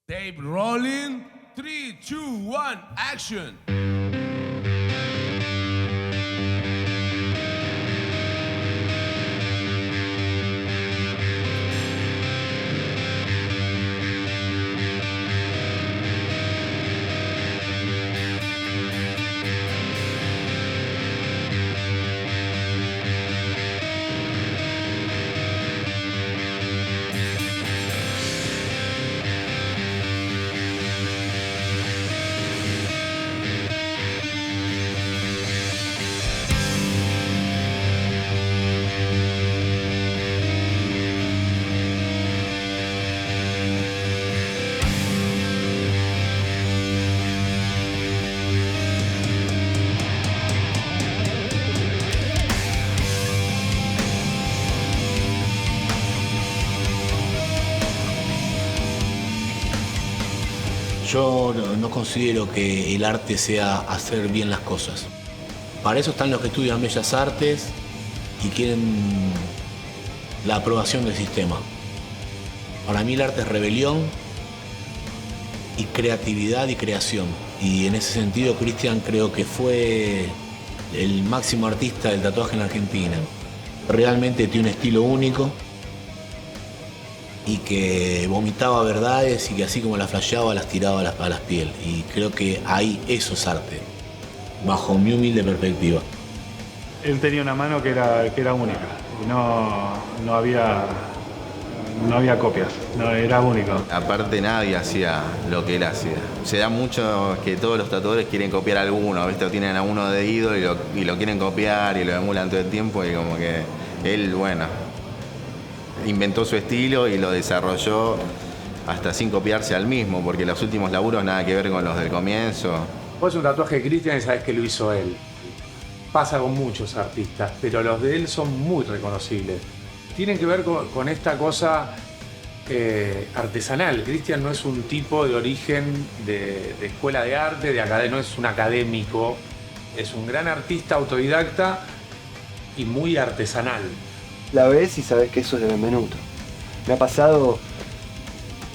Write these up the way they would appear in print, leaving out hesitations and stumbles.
Tape rolling. 3, 2, 1, action. Yo no considero que el arte sea hacer bien las cosas. Para eso están los que estudian Bellas Artes y quieren la aprobación del sistema. Para mí el arte es rebelión y creatividad y creación. Y en ese sentido Cristian creo que fue el máximo artista del tatuaje en Argentina. Realmente tiene un estilo único y que vomitaba verdades y que así como las flasheaba las tiraba a las pieles. Y creo que ahí eso es arte, bajo mi humilde perspectiva. Él tenía una mano que era única y no había copias, no, era único. Aparte nadie hacía lo que él hacía. Se da mucho que todos los tatuadores quieren copiar a alguno, ¿viste? O tienen a uno de ídolo y lo quieren copiar y lo emulan todo el tiempo y como que él, bueno, inventó su estilo y lo desarrolló hasta sin copiarse al mismo, porque los últimos laburos nada que ver con los del comienzo. Vos un tatuaje de Cristian y sabés que lo hizo él. Pasa con muchos artistas, pero los de él son muy reconocibles. Tienen que ver con esta cosa artesanal. Cristian no es un tipo de origen de escuela de arte, no es un académico, es un gran artista autodidacta y muy artesanal. La ves y sabes que eso es de Benvenuto. Me ha pasado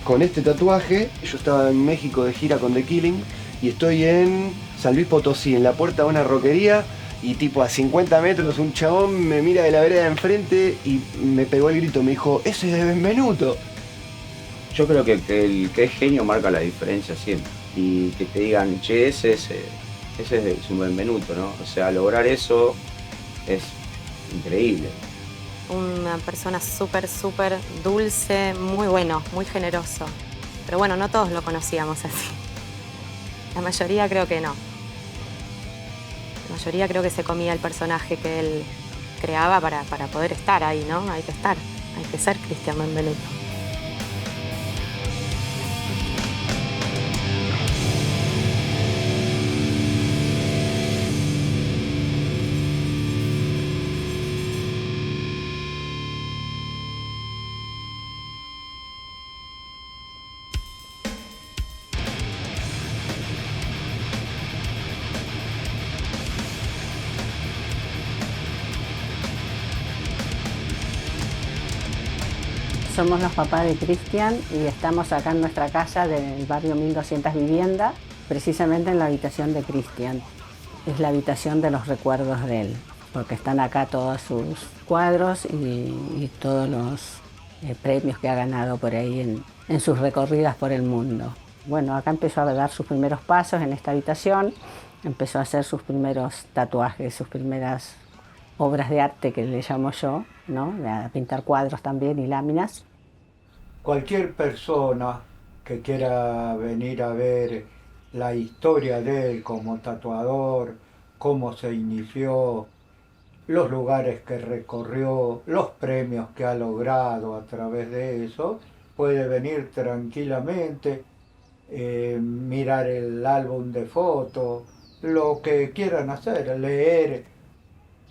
con este tatuaje. Yo estaba en México de gira con The Killing y estoy en San Luis Potosí, en la puerta de una roquería, y tipo a 50 metros un chabón me mira de la vereda de enfrente y me pegó el grito, me dijo, ¡eso es de Benvenuto! Yo creo que el que es genio marca la diferencia siempre. Y que te digan, che, ese es un Benvenuto, ¿no? O sea, lograr eso es increíble. Una persona súper dulce, muy bueno, muy generoso. Pero bueno, no todos lo conocíamos así. La mayoría creo que no. La mayoría creo que se comía el personaje que él creaba para poder estar ahí, ¿no? Hay que ser Cristian Benvenuto. Somos los papás de Cristian y estamos acá en nuestra casa del barrio 1200 Vivienda, precisamente en la habitación de Cristian. Es la habitación de los recuerdos de él, porque están acá todos sus cuadros y todos los premios que ha ganado por ahí en sus recorridas por el mundo. Bueno, acá empezó a dar sus primeros pasos en esta habitación, empezó a hacer sus primeros tatuajes, sus primeras obras de arte que le llamo yo, ¿no? A pintar cuadros también y láminas. Cualquier persona que quiera venir a ver la historia de él como tatuador, cómo se inició, los lugares que recorrió, los premios que ha logrado a través de eso, puede venir tranquilamente, mirar el álbum de fotos, lo que quieran hacer, leer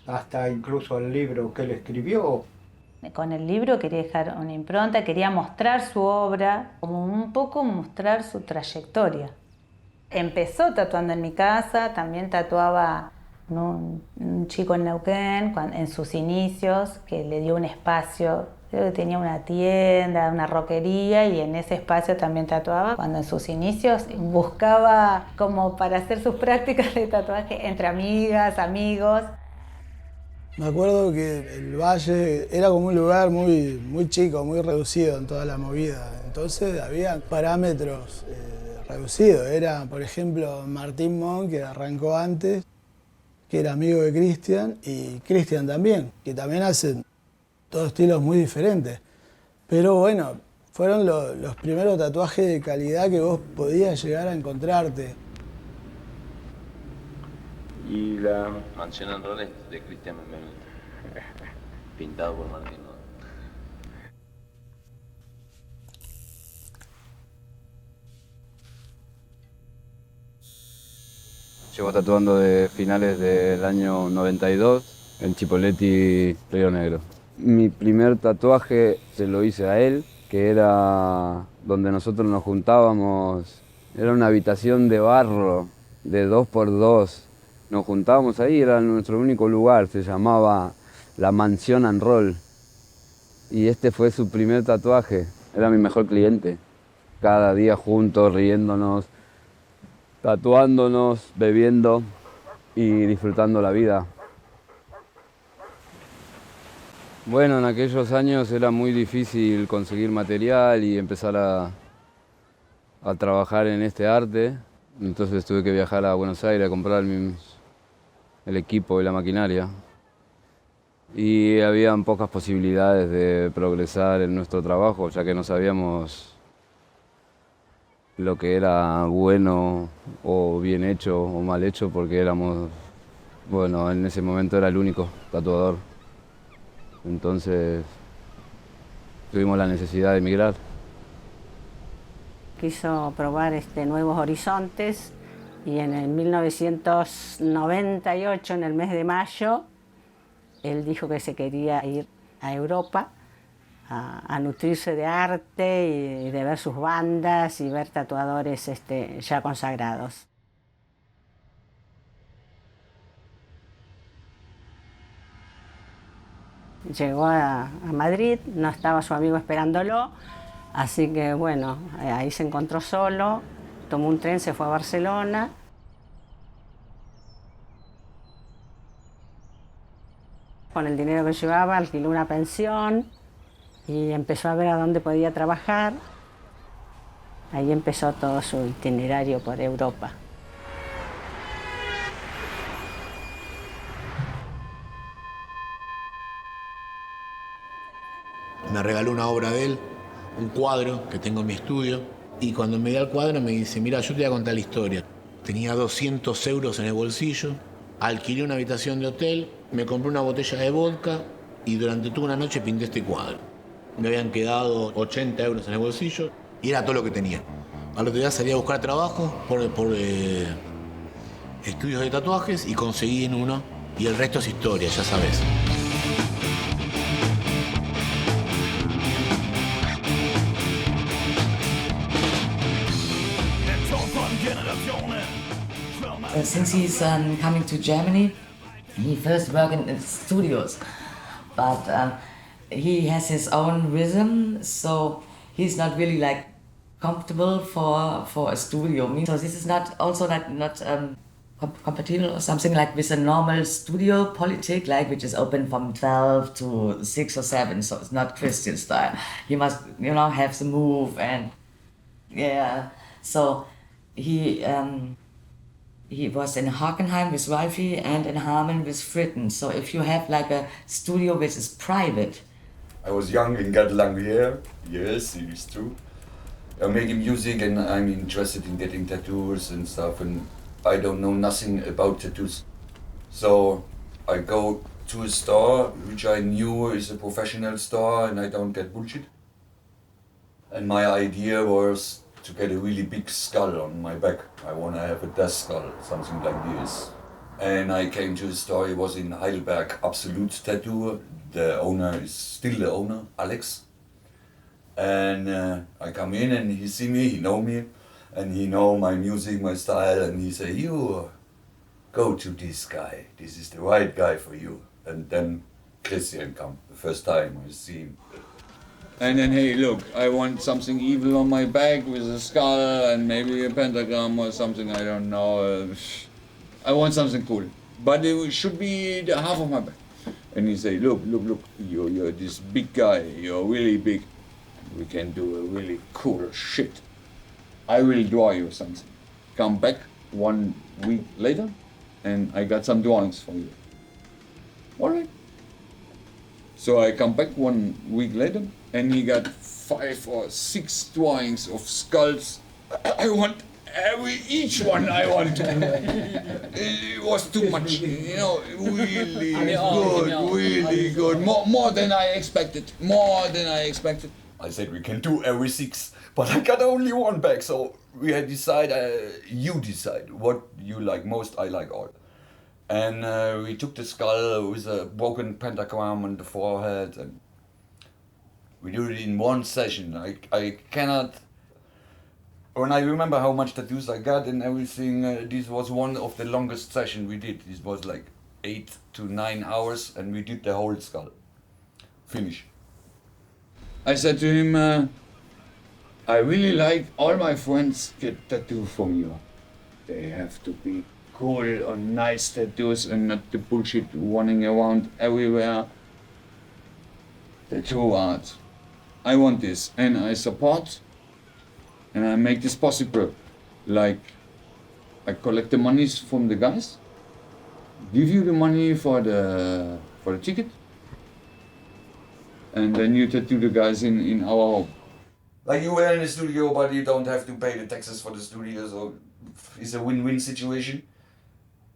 hasta incluso el libro que él escribió. Con el libro quería dejar una impronta, quería mostrar su obra, como un poco mostrar su trayectoria. Empezó tatuando en mi casa, también tatuaba un chico en Neuquén en sus inicios, que le dio un espacio Creo que tenía una tienda, una roquería y en ese espacio también tatuaba. Cuando en sus inicios buscaba como para hacer sus prácticas de tatuaje entre amigas, amigos. Me acuerdo que el valle era como un lugar muy chico, muy reducido en toda la movida. Entonces había parámetros reducidos. Era, por ejemplo, Martín Montt, que arrancó antes, que era amigo de Cristian, y Cristian también, que también hacen todos estilos muy diferentes. Pero bueno, fueron los primeros tatuajes de calidad que vos podías llegar a encontrarte. Y la mansión en roles de Cristian Benvenuto, pintado por Martín. Llevo tatuando de finales del año 92 en Chipolletti, Río Negro. Mi primer tatuaje se lo hice a él, que era donde nosotros nos juntábamos. Era una habitación de barro de 2x2. Nos juntábamos ahí, era nuestro único lugar, se llamaba La Mansión and Roll. Y este fue su primer tatuaje, era mi mejor cliente. Cada día juntos, riéndonos, tatuándonos, bebiendo y disfrutando la vida. Bueno, en aquellos años era muy difícil conseguir material y empezar a trabajar en este arte. Entonces tuve que viajar a Buenos Aires a comprar el equipo y la maquinaria. Y habían pocas posibilidades de progresar en nuestro trabajo, ya que no sabíamos lo que era bueno o bien hecho o mal hecho, porque éramos, bueno, en ese momento era el único tatuador. Entonces tuvimos la necesidad de emigrar. Quiso probar nuevos horizontes y en el 1998, en el mes de mayo, él dijo que se quería ir a Europa a nutrirse de arte y de ver sus bandas y ver tatuadores ya consagrados. Llegó a Madrid, no estaba su amigo esperándolo, así que bueno, ahí se encontró solo, tomó un tren, se fue a Barcelona. Con el dinero que llevaba alquiló una pensión y empezó a ver a dónde podía trabajar. Ahí empezó todo su itinerario por Europa. Me regaló una obra de él, un cuadro que tengo en mi estudio, y cuando me dio el cuadro me dice, mira, yo te voy a contar la historia. Tenía 200 euros en el bolsillo, alquilé una habitación de hotel, me compré una botella de vodka y durante toda una noche pinté este cuadro. Me habían quedado 80 euros en el bolsillo y era todo lo que tenía. Al otro día salí a buscar trabajo por estudios de tatuajes y conseguí en uno, y el resto es historia, ya sabes. Since he's coming to Germany, he first worked in studios, but he has his own rhythm, so he's not really like comfortable for a studio. So this is not compatible or something like with a normal studio politic, like which is open from 12 to 6 or 7. So it's not Christian style. You must, have the move and yeah. So he was in Hockenheim with Ralphie and in Hameln with Fritten. So if you have like a studio which is private. I was young and got long hair. Yes, it is true. I'm making music and I'm interested in getting tattoos and stuff, and I don't know nothing about tattoos. So I go to a store which I knew is a professional store and I don't get bullshit. And my idea was to get a really big skull on my back. I want to have a death skull, something like this. And I came to the store, it was in Heidelberg, Absolute Tattoo. The owner is still the owner, Alex. And I come in and he see me, he know me, and he know my music, my style, and he say, you go to this guy, this is the right guy for you. And then Christian come, the first time I see him. And then, hey, look, I want something evil on my back with a skull and maybe a pentagram or something, I don't know. I want something cool. But it should be the half of my back. And he say, look, you're this big guy, you're really big. We can do a really cool shit. I will draw you something. Come back 1 week later, and I got some drawings for you. All right. So I come back 1 week later, and he got 5 or 6 drawings of skulls. I want each one I want. It was too much, you know, really good. More than I expected. I said we can do every 6, but I got only 1 bag, so we had you decide what you like most, I like all. And we took the skull with a broken pentagram on the forehead, and we did it in 1 session. I cannot, when I remember how much tattoos I got and everything, this was one of the longest sessions we did. This was like 8 to 9 hours, and we did the whole skull. Finish. I said to him, I really like all my friends get tattoo from you. They have to be cool or nice tattoos and not the bullshit running around everywhere. Tattoo art. I want this and I support and I make this possible. Like, I collect the monies from the guys, give you the money for the ticket, and then you tattoo the guys in our home. Like you were in the studio, but you don't have to pay the taxes for the studio, so it's a win-win situation.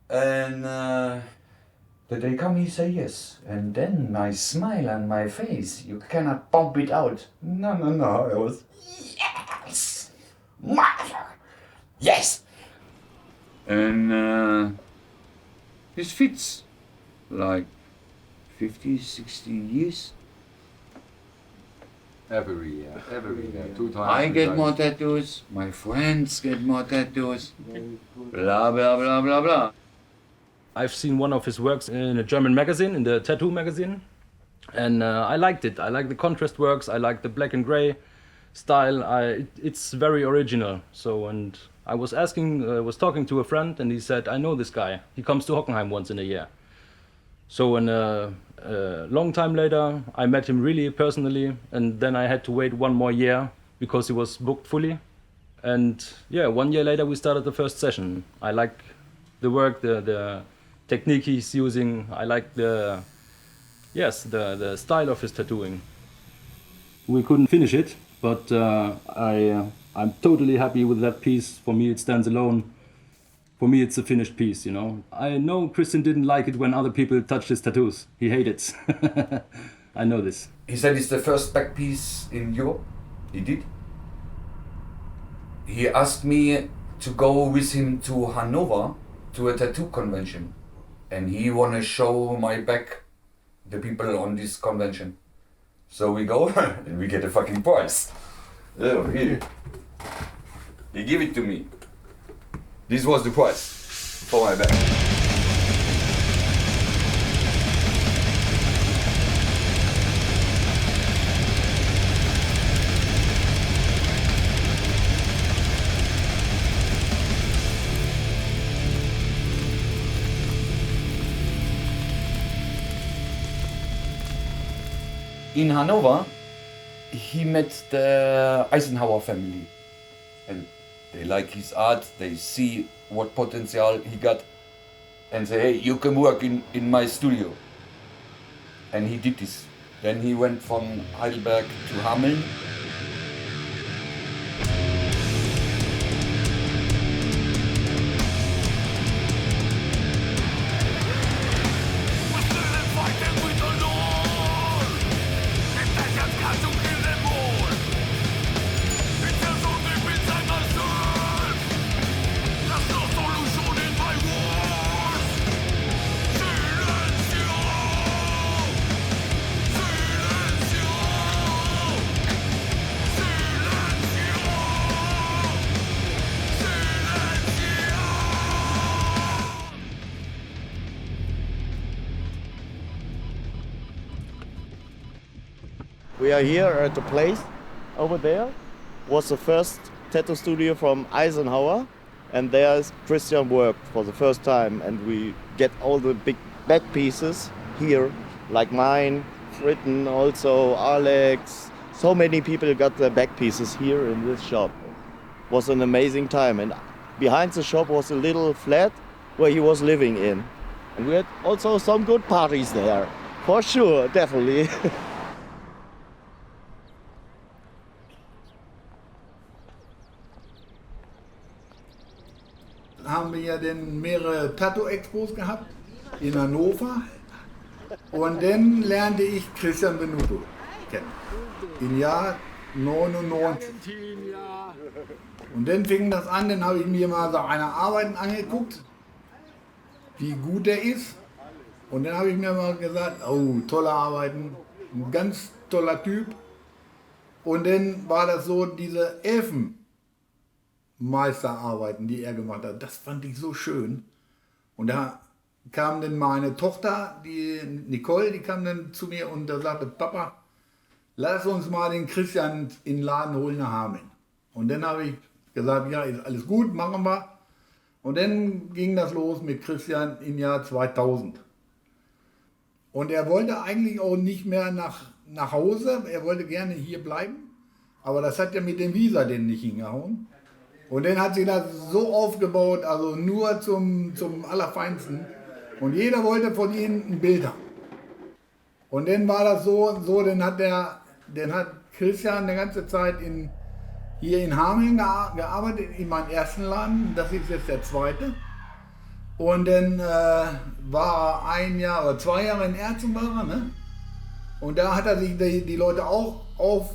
And the day come, he say yes. And then my smile on my face, you cannot pump it out. No, I was, yes! Motherfucker! Yes! And this fits like 50, 60 years. Every year, 2 times. I get more tattoos, my friends get more tattoos, blah, blah, blah, blah, blah. I've seen one of his works in a German magazine, in the Tattoo magazine, and I liked it. I like the contrast works, I like the black and gray style. It's very original. So, and I was talking to a friend, and he said, I know this guy. He comes to Hockenheim once in a year. So, a long time later, I met him really personally, and then I had to wait 1 more year because he was booked fully. And yeah, 1 year later, we started the first session. I like the work, the technique he's using. I like the style of his tattooing. We couldn't finish it, but I'm totally happy with that piece. For me, it stands alone. For me, it's a finished piece, you know. I know Christian didn't like it when other people touched his tattoos. He hated it. I know this. He said it's the first back piece in Europe. He did. He asked me to go with him to Hanover to a tattoo convention. And he wanna show my back the people on this convention. So we go and we get a fucking prize. Oh, here. He gave it to me. This was the price for my back. In Hanover, he met the Eisenhower family. And they like his art, they see what potential he got, and say, hey, you can work in my studio. And he did this. Then he went from Heidelberg to Hameln. We are here at the place over there. Was the first tattoo studio from Eisenhower, and there Christian worked for the first time, and we get all the big back pieces here, like mine, Fritten, also Alex. So many people got their back pieces here in this shop. It was an amazing time, and behind the shop was a little flat where he was living in. And we had also some good parties there, for sure, definitely. Haben wir ja dann mehrere Tattoo-Expos gehabt in Hannover und dann lernte ich Christian Benuto kennen, im Jahr 99. Und dann fing das an, dann habe ich mir mal so eine Arbeiten angeguckt, wie gut er ist, und dann habe ich mir mal gesagt, oh, tolle Arbeiten, ein ganz toller Typ. Und dann war das so, diese Elfenmeisterarbeiten, die er gemacht hat, das fand ich so schön. Und da kam dann meine Tochter, die Nicole, die kam dann zu mir und da sagte, Papa, lass uns mal den Christian in den Laden holen nach Hameln. Und dann habe ich gesagt, ja, ist alles gut, machen wir. Und dann ging das los mit Christian im Jahr 2000. Und er wollte eigentlich auch nicht mehr nach Hause, er wollte gerne hier bleiben, aber das hat ja mit dem Visa denn nicht hingehauen. Und dann hat sich das so aufgebaut, also nur zum Allerfeinsten. Und jeder wollte von ihm ein Bild haben. Und dann war das so, dann hat Christian die ganze Zeit hier in Hameln gearbeitet, in meinem ersten Laden, das ist jetzt der zweite. Und dann war er 1 Jahr oder 2 Jahre in Erzen, ne? Und da hat er sich die Leute auch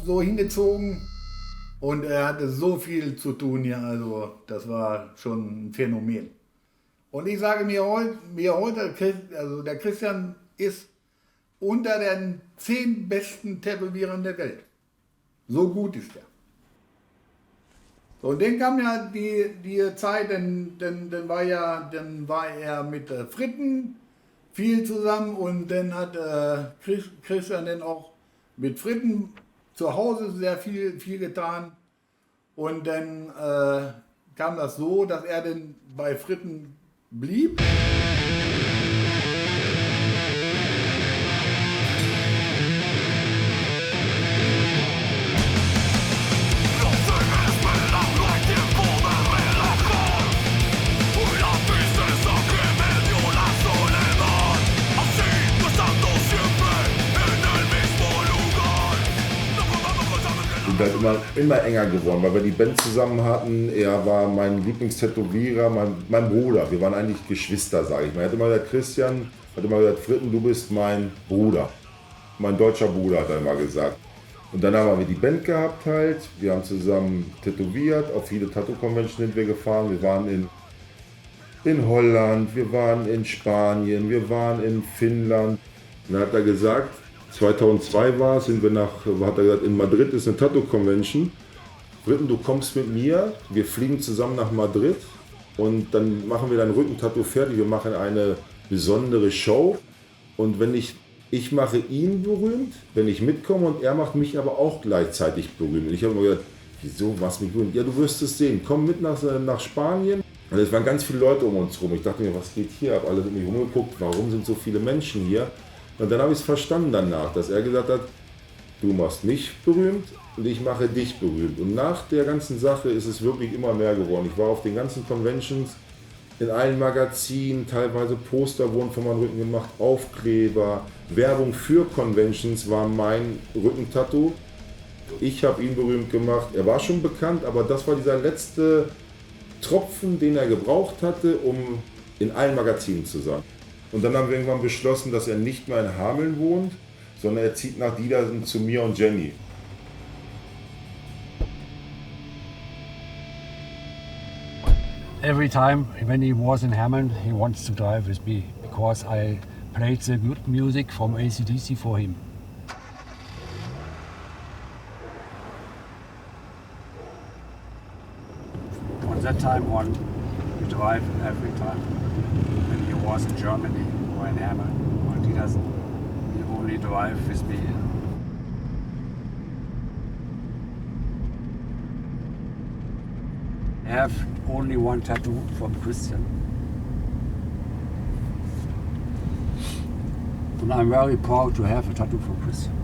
so hingezogen. Und er hatte so viel zu tun hier, also das war schon ein Phänomen. Und ich sage mir heute, also der Christian ist unter den 10 besten Tätowierern der Welt. So gut ist er. Und dann kam ja die Zeit, dann war er mit Fritten viel zusammen, und dann hat Christian dann auch mit Fritten zu Hause sehr viel getan. Und dann kam das so, dass er dann bei Fritten blieb. Halt immer enger geworden, weil wir die Band zusammen hatten. Er war mein Lieblingstätowierer, mein Bruder. Wir waren eigentlich Geschwister, sage ich mal. Er hat immer gesagt, Christian, hat immer gesagt, Fritten, du bist mein Bruder. Mein deutscher Bruder, hat er immer gesagt. Und dann haben wir die Band gehabt halt. Wir haben zusammen tätowiert, auf viele Tattoo-Conventions sind wir gefahren. Wir waren in Holland, wir waren in Spanien, wir waren in Finnland. Und dann hat er gesagt, 2002 war es, hat er gesagt, in Madrid ist eine Tattoo-Convention. Fritten, du kommst mit mir, wir fliegen zusammen nach Madrid und dann machen wir dein Rückentattoo fertig. Wir machen eine besondere Show, und wenn ich mache ihn berühmt, wenn ich mitkomme, und er macht mich aber auch gleichzeitig berühmt. Und ich habe mir gedacht, wieso, was mich berühmt? Ja, du wirst es sehen, komm mit nach Spanien. Und es waren ganz viele Leute um uns rum. Ich dachte mir, was geht hier ab? Alle sind mich rumgeguckt, warum sind so viele Menschen hier? Und dann habe ich es verstanden danach, dass er gesagt hat, du machst mich berühmt und ich mache dich berühmt. Und nach der ganzen Sache ist es wirklich immer mehr geworden. Ich war auf den ganzen Conventions, in allen Magazinen, teilweise Poster wurden von meinem Rücken gemacht, Aufkleber, Werbung für Conventions war mein Rückentattoo. Ich habe ihn berühmt gemacht. Er war schon bekannt, aber das war dieser letzte Tropfen, den er gebraucht hatte, um in allen Magazinen zu sein. Und dann haben wir irgendwann beschlossen, dass er nicht mehr in Hameln wohnt, sondern er zieht nach Dietersen zu mir und Jenny. Every time when he was in Hameln, he wants to drive with me because I played the good music from AC/DC for him. On that time on, we drive every time. When he was in Germany or in Hameln or in Dietersen, he only drive with me. have only one tattoo from Christian. And I'm very proud to have a tattoo from Christian.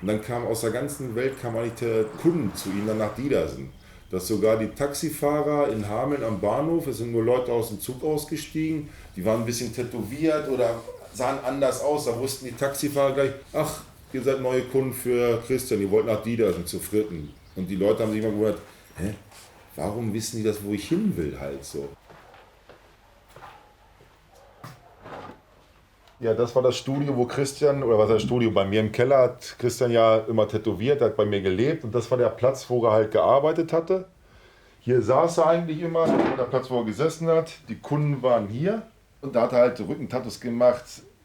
Und dann kam aus der ganzen Welt eigentlich Kunden zu ihm dann nach Diedersen. Dass sogar die Taxifahrer in Hameln am Bahnhof, es sind nur Leute aus dem Zug ausgestiegen, die waren ein bisschen tätowiert oder sahen anders aus. Da wussten die Taxifahrer gleich, ach, ihr seid neue Kunden für Christian, ihr wollt nach Diedersen zu Fritten. Und die Leute haben sich immer gewundert, hä, warum wissen die das, wo ich hin will halt so? Ja, das war das Studio, wo Christian, oder was das Studio, bei mir im Keller hat Christian ja immer tätowiert, hat bei mir gelebt und das war der Platz, wo er halt gearbeitet hatte. Hier saß er eigentlich immer, das war der Platz, wo er gesessen hat. Die Kunden waren hier und da hat er halt Rückentattoos gemacht,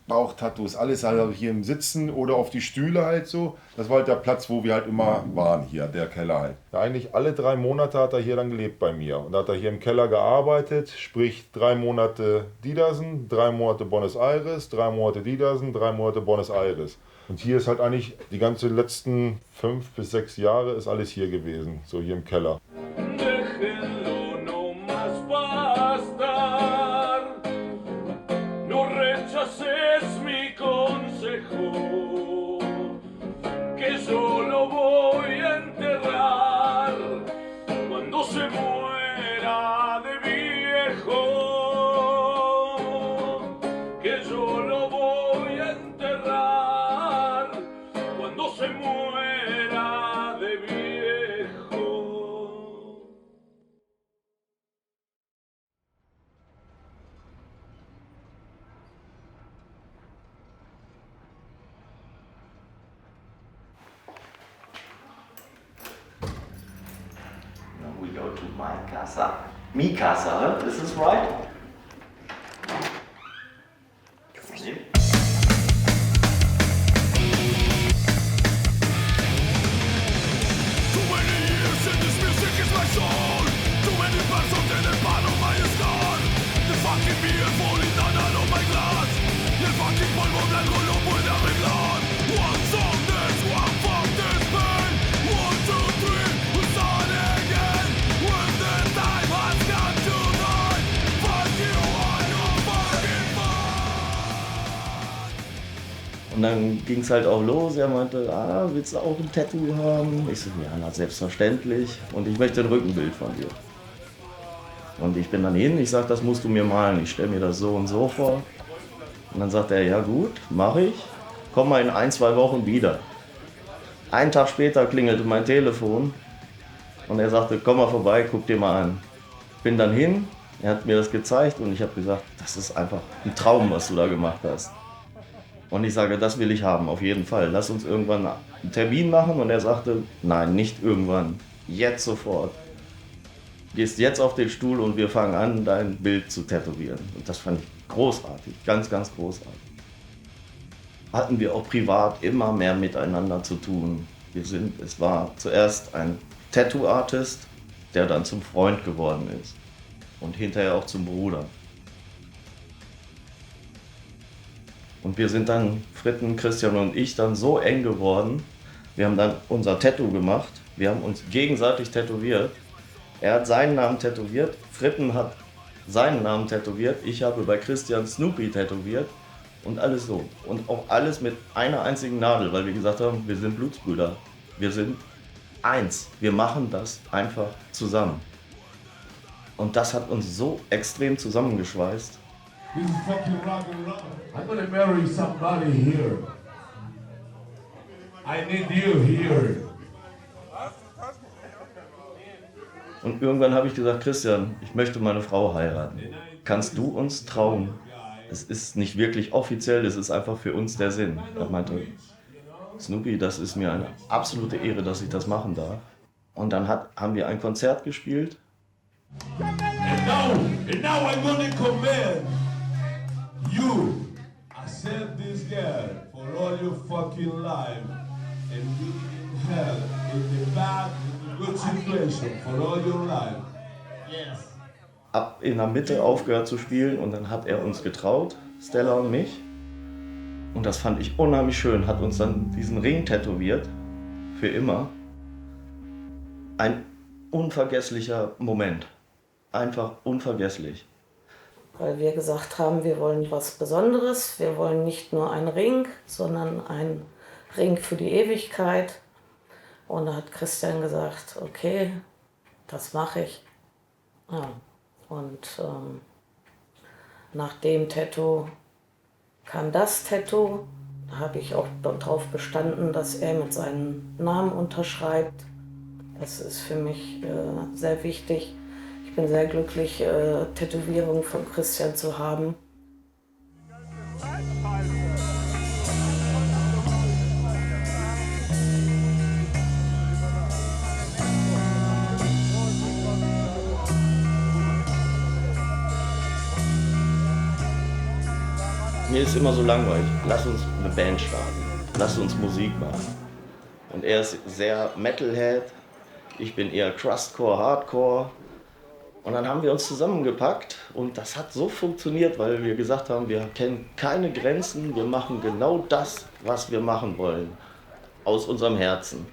Bauchtattoos, alles halt hier im Sitzen oder auf die Stühle halt so. Das war halt der Platz, wo wir halt immer waren hier, der Keller halt. Ja, eigentlich alle 3 Monate hat er hier dann gelebt bei mir und da hat er hier im Keller gearbeitet, sprich 3 Monate Diedersen, 3 Monate Buenos Aires, 3 Monate Diedersen, 3 Monate Buenos Aires. Und hier ist halt eigentlich die ganze letzten 5 bis 6 Jahre ist alles hier gewesen, so hier im Keller. Que yo lo voy a enterrar cuando se muera de viejo, que yo lo voy a enterrar cuando se muera de viejo. We go to my casa. Mi casa, huh? This is right? Und dann ging es halt auch los. Er meinte, willst du auch ein Tattoo haben? Ich so, ja, na, selbstverständlich. Und ich möchte ein Rückenbild von dir. Und ich bin dann hin, ich sage, das musst du mir malen. Ich stelle mir das so und so vor. Und dann sagt er, ja gut, mache ich. Komm mal in 1, 2 Wochen wieder. Einen Tag später klingelte mein Telefon. Und er sagte, komm mal vorbei, guck dir mal an. Bin dann hin, er hat mir das gezeigt und ich habe gesagt, das ist einfach ein Traum, was du da gemacht hast. Und ich sage, das will ich haben, auf jeden Fall. Lass uns irgendwann einen Termin machen. Und er sagte, nein, nicht irgendwann, jetzt sofort. Gehst jetzt auf den Stuhl und wir fangen an, dein Bild zu tätowieren. Und das fand ich großartig, ganz, ganz großartig. Hatten wir auch privat immer mehr miteinander zu tun. Es war zuerst ein Tattoo-Artist, der dann zum Freund geworden ist. Und hinterher auch zum Bruder. Und wir sind dann, Fritten, Christian und ich, dann so eng geworden. Wir haben dann unser Tattoo gemacht. Wir haben uns gegenseitig tätowiert. Er hat seinen Namen tätowiert, Fritten hat seinen Namen tätowiert, ich habe bei Christian Snoopy tätowiert und alles so. Und auch alles mit einer einzigen Nadel, weil wir gesagt haben, wir sind Blutsbrüder. Wir sind eins. Wir machen das einfach zusammen. Und das hat uns so extrem zusammengeschweißt. This is fucking rock and roll. I'm gonna marry somebody here. I need you here. Und irgendwann habe ich gesagt, Christian, ich möchte meine Frau heiraten. Kannst du uns trauen? Es ist nicht wirklich offiziell, es ist einfach für uns der Sinn. Er meinte, Snoopy, das ist mir eine absolute Ehre, dass ich das machen darf. Und dann haben wir ein Konzert gespielt. And now I'm gonna command you. I sent this girl for all your fucking life and be in hell, in the bad, in the good situation for all your life. Yes. Ab in der Mitte aufgehört zu spielen und dann hat er uns getraut, Stella und mich. Und das fand ich unheimlich schön, hat uns dann diesen Ring tätowiert, für immer. ein unvergesslicher Moment. Einfach unvergesslich. Weil wir gesagt haben, wir wollen was Besonderes. Wir wollen nicht nur einen Ring, sondern einen Ring für die Ewigkeit. Und da hat Christian gesagt, okay, das mache ich. Ja. Und nach dem Tattoo kam das Tattoo. Da habe ich auch darauf bestanden, dass er mit seinem Namen unterschreibt. Das ist für mich sehr wichtig. Ich bin sehr glücklich, Tätowierungen von Christian zu haben. Mir ist immer so langweilig. Lass uns eine Band starten. Lass uns Musik machen. Und er ist sehr Metalhead. Ich bin eher Crustcore, Hardcore. Und dann haben wir uns zusammengepackt und das hat so funktioniert, weil wir gesagt haben, wir kennen keine Grenzen, wir machen genau das, was wir machen wollen. Aus unserem Herzen.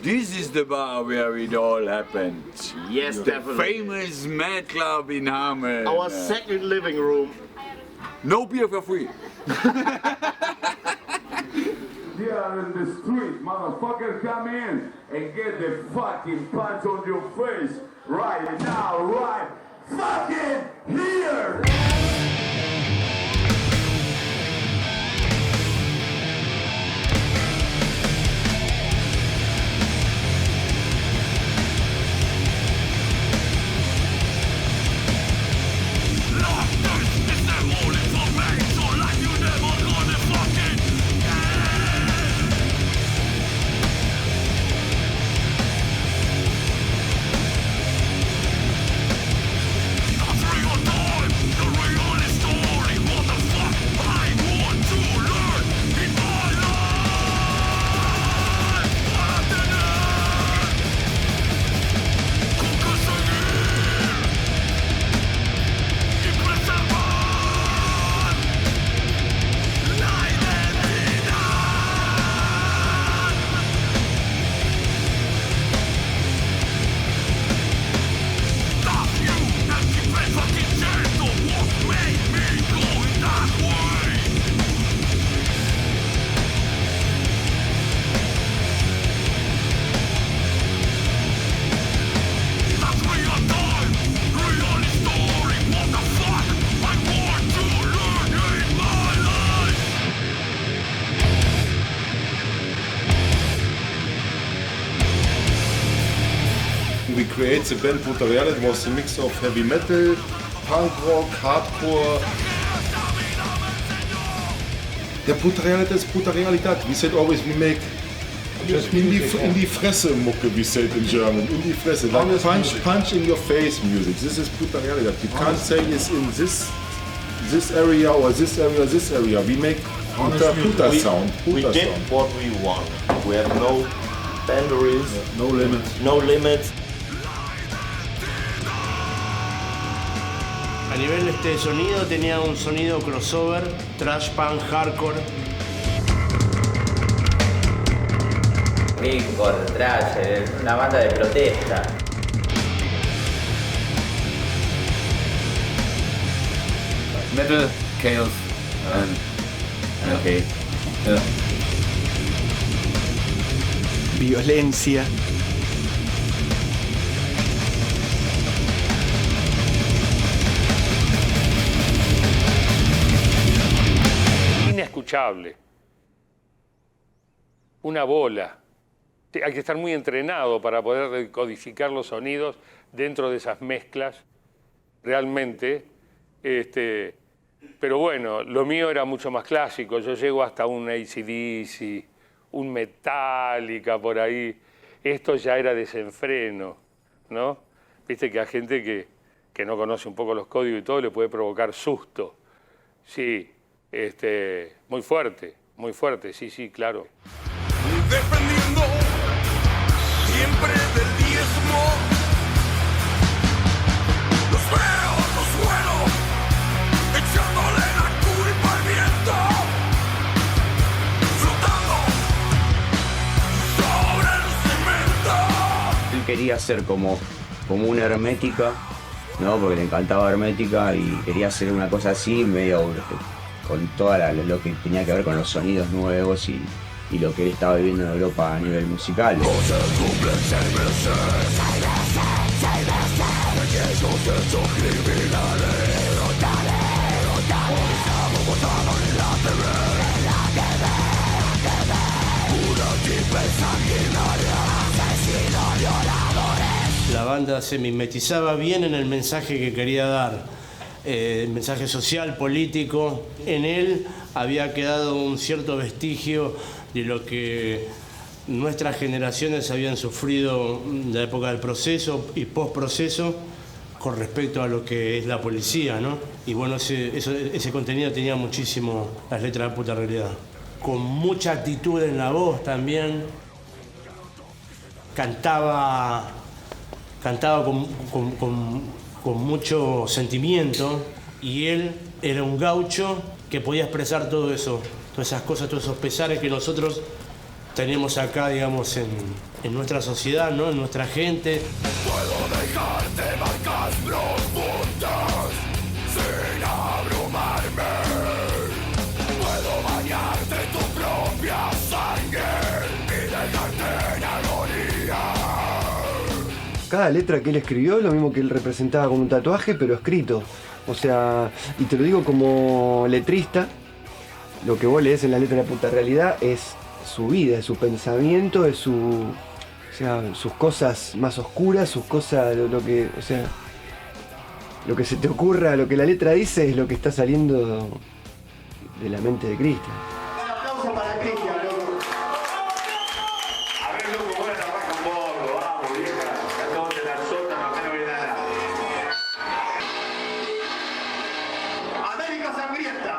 This is the bar where it all happened. Yes, the definitely. famous Mad Club in Hameln. Our second living room. No beer for free. Here in the street, motherfuckers, come in and get the fucking punch on your face right now, right fucking here! We created the band Putareale. It was a mix of heavy metal, punk rock, hardcore. The Putareale is Putarealität. We said always we make in die Fresse Mucke, we said in German. In die Fresse, like punch in your face music. This is Putarealität. You can't say it's in this area or this area. We make Puta sound. We did what we want. We have no boundaries, no limits. No limits. A nivel de sonido tenía un sonido crossover, thrash punk, hardcore. Hardcore, thrash, una banda de protesta. Metal, chaos, and okay. Yeah. Violencia. Inescuchable. Una bola. Hay que estar muy entrenado para poder decodificar los sonidos dentro de esas mezclas. Realmente. Pero bueno, lo mío era mucho más clásico. Yo llego hasta un AC/DC, un Metallica por ahí. Esto ya era desenfreno, ¿no? Viste que a gente que no conoce un poco los códigos y todo le puede provocar susto. Sí, muy fuerte, sí, claro. Dependiendo siempre del diezmo. Los veo, echándole la culpa al viento. quería hacer como una hermética, ¿no? Porque le encantaba hermética y quería hacer una cosa así, medio con todo lo que tenía que ver con los sonidos nuevos y lo que él estaba viviendo en Europa a nivel musical. La banda se mimetizaba bien en el mensaje que quería dar, el mensaje social, político. En él había quedado un cierto vestigio de lo que nuestras generaciones habían sufrido en la época del proceso y postproceso con respecto a lo que es la policía, ¿no? Y bueno, ese contenido tenía muchísimo las letras de Puta Realidad. Con mucha actitud en la voz también. Cantaba con mucho sentimiento, y él era un gaucho que podía expresar todo eso, todas esas cosas, todos esos pesares que nosotros tenemos acá, digamos, en nuestra sociedad, ¿no? En nuestra gente. Puedo dejarte marcas profundas sin abrumarme. Puedo bañarte tu propia sangre y dejarte en agonía. Cada letra que él escribió es lo mismo que él representaba con un tatuaje, pero escrito. O sea, y te lo digo como letrista, lo que vos lees en la letra de Puta Realidad es su vida, es su pensamiento, es sus cosas más oscuras, sus cosas, lo que se te ocurra, lo que la letra dice es lo que está saliendo de la mente de Cristian. Un aplauso para Cristian, loco. A ver, loco, voy a trabajar con vos, vamos, vieja. Ya todos en la sótano, acá no viene nada. América Sangrienta.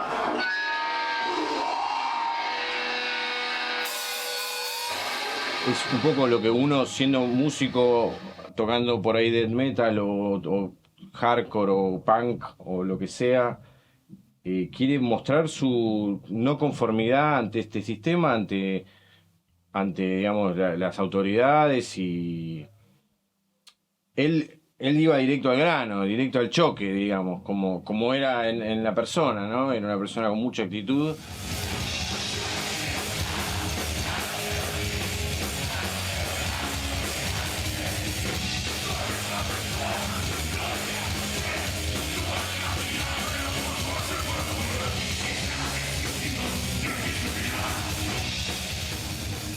Es un poco lo que uno, siendo músico, tocando por ahí death metal o hardcore o punk o lo que sea, quiere mostrar su no conformidad ante este sistema, ante digamos, las autoridades, y él iba directo al grano, directo al choque, digamos, como era en la persona, ¿no? Era una persona con mucha actitud.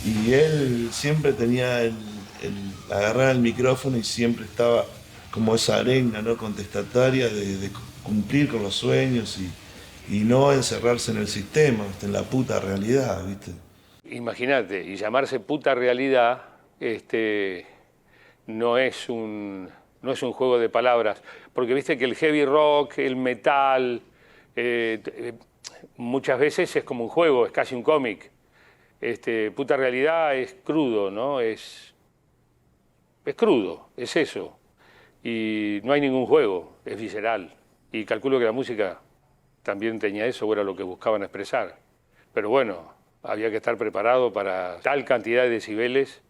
Y él siempre tenía agarrar el micrófono y siempre estaba como esa arenga, ¿no? Contestataria de cumplir con los sueños y no encerrarse en el sistema, en la puta realidad, ¿viste? Imagínate, y llamarse Puta Realidad no es un juego de palabras, porque viste que el heavy rock, el metal, muchas veces es como un juego, es casi un cómic. Puta Realidad es crudo, ¿no? Es crudo, es eso. Y no hay ningún juego, es visceral. Y calculo que la música también tenía eso, o era lo que buscaban expresar. Pero bueno, había que estar preparado para tal cantidad de decibeles,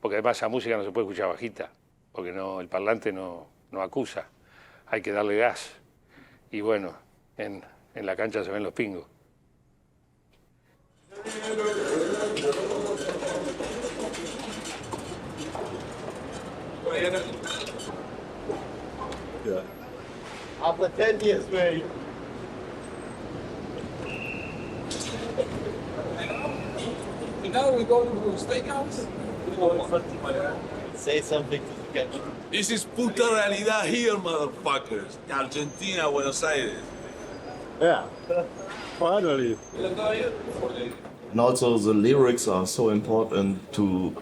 porque además esa música no se puede escuchar bajita, porque el parlante no acusa. Hay que darle gas. Y bueno, en la cancha se ven los pingos. Yeah. After 10 years, man. And now we go to the steakhouse. Say something to the camera. This is Puta Realidad here, motherfuckers. Argentina, Buenos Aires. Yeah, finally. And also the lyrics are so important to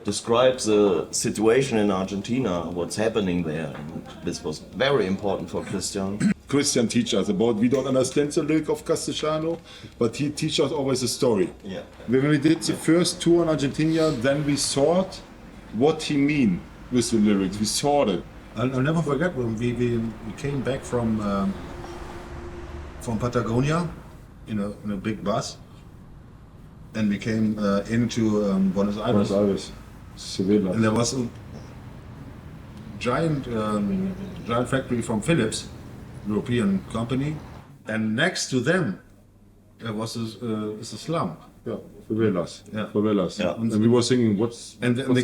describe the situation in Argentina, what's happening there. And this was very important for Christian. Christian teaches us about, we don't understand the lyric of Castellano, but he teaches us always a story. Yeah. When we did the first tour in Argentina, then we thought what he mean with the lyrics. We thought it. I'll never forget when we came back from Patagonia in a big bus, and we came into Buenos Aires. Sevilla. And there was a giant factory from Philips, European company, and next to them there was a slum. Yeah, favelas. Yeah. Favelas. Yeah. And we were singing what's and what's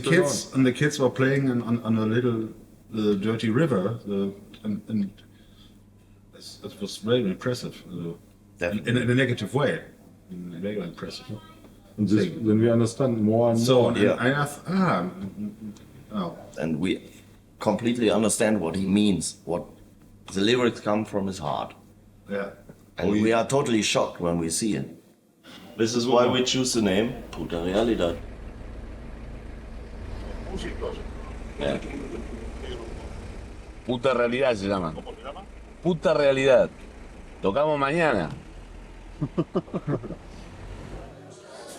the kids were playing on a little dirty river, and it was very impressive. In a negative way, very impressive. And this, then we understand more and So more. and I asked, And we completely understand what he means. What the lyrics come from his heart. Yeah. And we are totally shocked when we see it. This is why we choose the name Puta Realidad. Yeah. Puta Realidad se llama. Puta Realidad. Tocamos mañana.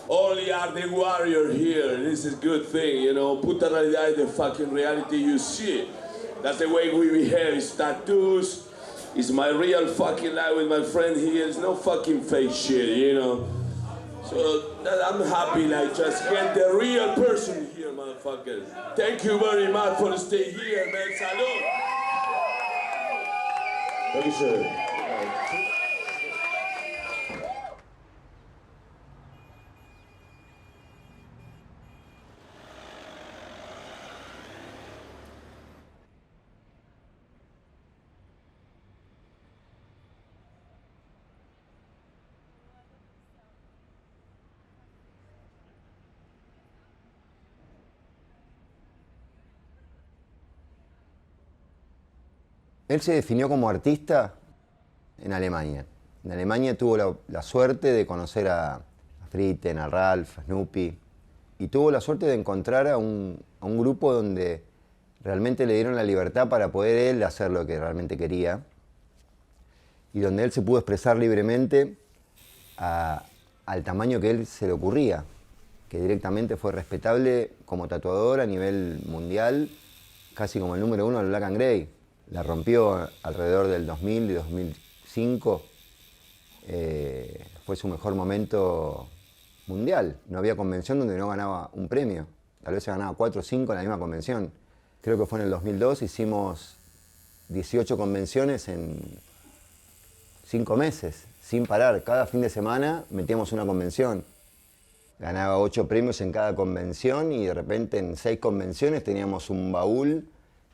Only are the warrior here. This is good thing, you know. Puta realidad is the fucking reality you see. That's the way we behave. It's tattoos. It's my real fucking life with my friend here. It's no fucking fake shit, you know. So I'm happy, like, just get the real person here, motherfuckers. Thank you very much for staying here, man. Salud. Thank you, sir. Él se definió como artista en Alemania. En Alemania tuvo la suerte de conocer a Fritten, a Ralph, a Snoopy, y tuvo la suerte de encontrar a un grupo donde realmente le dieron la libertad para poder él hacer lo que realmente quería, y donde él se pudo expresar libremente al tamaño que él se le ocurría, que directamente fue respetable como tatuador a nivel mundial, casi como el número 1 del Black and Grey. La rompió alrededor del 2000 y 2005. Fue su mejor momento mundial. No había convención donde no ganaba un premio. Tal vez se ganaba 4 o 5 en la misma convención. Creo que fue en el 2002, hicimos 18 convenciones en 5 meses, sin parar. Cada fin de semana metíamos una convención. Ganaba 8 premios en cada convención y de repente en 6 convenciones teníamos un baúl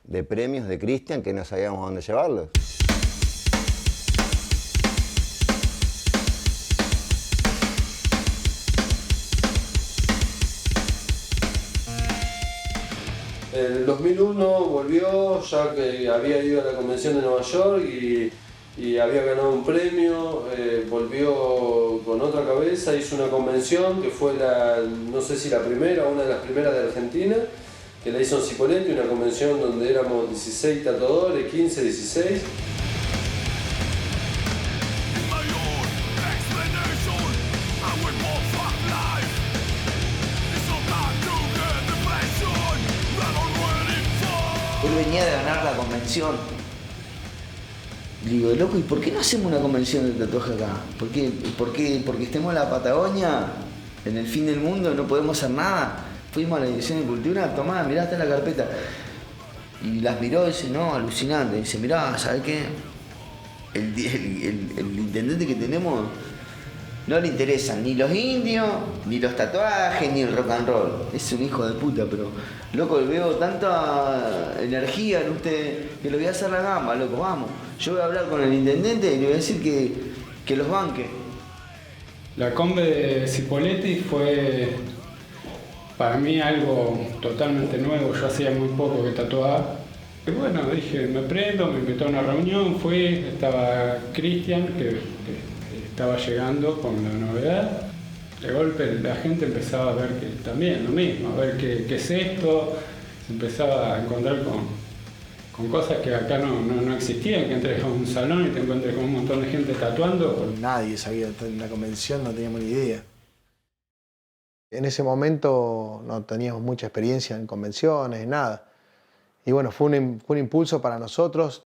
de premios de Christian que no sabíamos a dónde llevarlos. En el 2001 volvió, ya que había ido a la convención de Nueva York y había ganado un premio, volvió con otra cabeza, hizo una convención que fue no sé si la primera o una de las primeras de Argentina, que la hizo en Cipolletti, una convención donde éramos 16 tatuadores, 15, 16. Él venía de ganar la convención. Digo, loco, ¿y por qué no hacemos una convención de tatuaje acá? ¿Por qué? Porque estemos en la Patagonia, en el fin del mundo, no podemos hacer nada. Fuimos a la Dirección de Cultura, tomá, mirá, está la carpeta. Y las miró y dice, no, alucinante. Dice, mirá, ¿sabes qué? El intendente que tenemos no le interesan ni los indios, ni los tatuajes, ni el rock and roll. Es un hijo de puta, pero, loco, veo tanta energía en usted que lo voy a hacer la gamba, loco, vamos. Yo voy a hablar con el intendente y le voy a decir que los banque. La combe de Cipolletti fue para mí algo totalmente nuevo. Yo hacía muy poco que tatuaba. Y bueno, dije, me prendo, me invitó a una reunión, fui, estaba Christian, que estaba llegando con la novedad. De golpe la gente empezaba a ver que también lo mismo, a ver qué es esto. Se empezaba a encontrar con cosas que acá no existían, que entres a un salón y te encuentres con un montón de gente tatuando. Nadie sabía en la convención, no teníamos ni idea. En ese momento no teníamos mucha experiencia en convenciones, nada. Y bueno, fue un impulso para nosotros.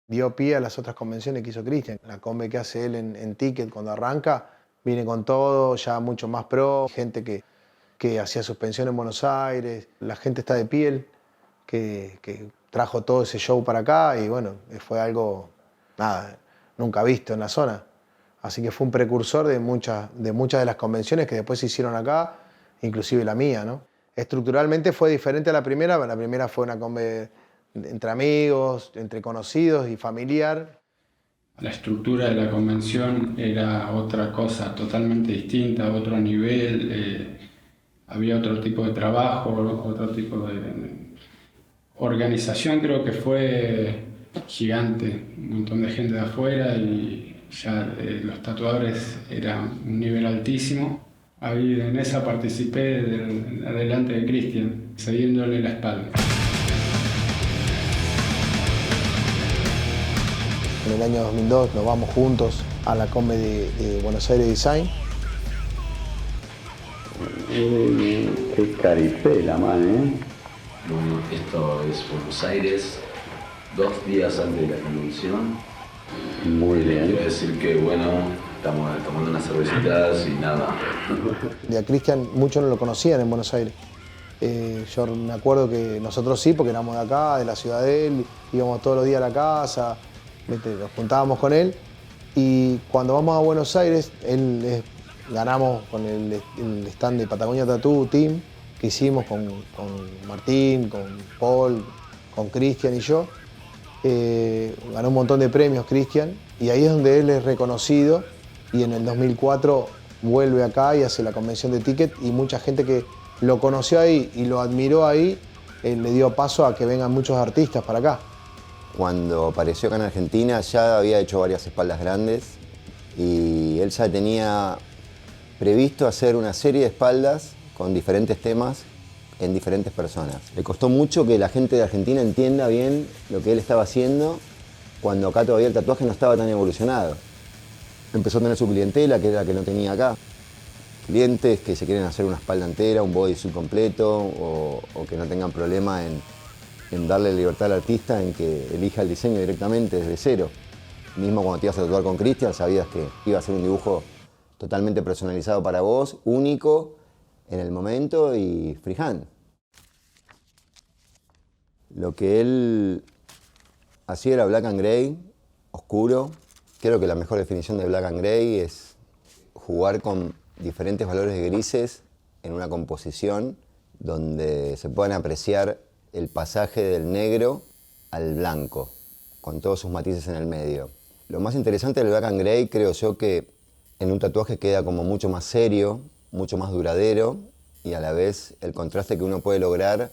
Dio pie a las otras convenciones que hizo Christian. La combe que hace él en Ticket cuando arranca, viene con todo, ya mucho más pro, gente que que hacía suspensión en Buenos Aires. La gente está de piel, que trajo todo ese show para acá y bueno, fue algo, nada, nunca visto en la zona. Así que fue un precursor de muchas de las convenciones que después se hicieron acá, inclusive la mía, ¿no? Estructuralmente fue diferente a la primera fue una convención entre amigos, entre conocidos y familiar. La estructura de la convención era otra cosa totalmente distinta, otro nivel, había otro tipo de trabajo, otro tipo de organización. Creo que fue gigante, un montón de gente de afuera y ya los tatuadores eran un nivel altísimo. Ahí en esa participé delante de Cristian, cediéndole la espalda. En el año 2002 nos vamos juntos a la Combe de Buenos Aires Design. Qué caripela, man, ¿eh? Bueno, esto es Buenos Aires, 2 días antes de la convención. Muy bien. Quiero decir que, bueno, estamos tomando unas cervecitas y nada. Y a Cristian muchos no lo conocían en Buenos Aires. Yo me acuerdo que nosotros sí, porque éramos de acá, de la ciudad de él, íbamos todos los días a la casa, nos juntábamos con él. Y cuando vamos a Buenos Aires, ganamos con el stand de Patagonia Tattoo Team que hicimos con Martín, con Paul, con Cristian y yo. Ganó un montón de premios Cristian y ahí es donde él es reconocido y en el 2004 vuelve acá y hace la convención de Ticket y mucha gente que lo conoció ahí y lo admiró ahí le dio paso a que vengan muchos artistas para acá. Cuando apareció acá en Argentina ya había hecho varias espaldas grandes y él ya tenía previsto hacer una serie de espaldas con diferentes temas en diferentes personas. Le costó mucho que la gente de Argentina entienda bien lo que él estaba haciendo cuando acá todavía el tatuaje no estaba tan evolucionado. Empezó a tener su clientela, que era la que no tenía acá. Clientes que se quieren hacer una espalda entera, un bodysuit completo o que no tengan problema en darle libertad al artista en que elija el diseño directamente desde cero. Mismo cuando te ibas a tatuar con Cristian, sabías que iba a ser un dibujo totalmente personalizado para vos, único en el momento y freehand. Lo que él hacía era black and gray, oscuro. Creo que la mejor definición de black and gray es jugar con diferentes valores de grises en una composición donde se puedan apreciar el pasaje del negro al blanco, con todos sus matices en el medio. Lo más interesante del black and gray creo yo que en un tatuaje queda como mucho más serio, mucho más duradero y a la vez el contraste que uno puede lograr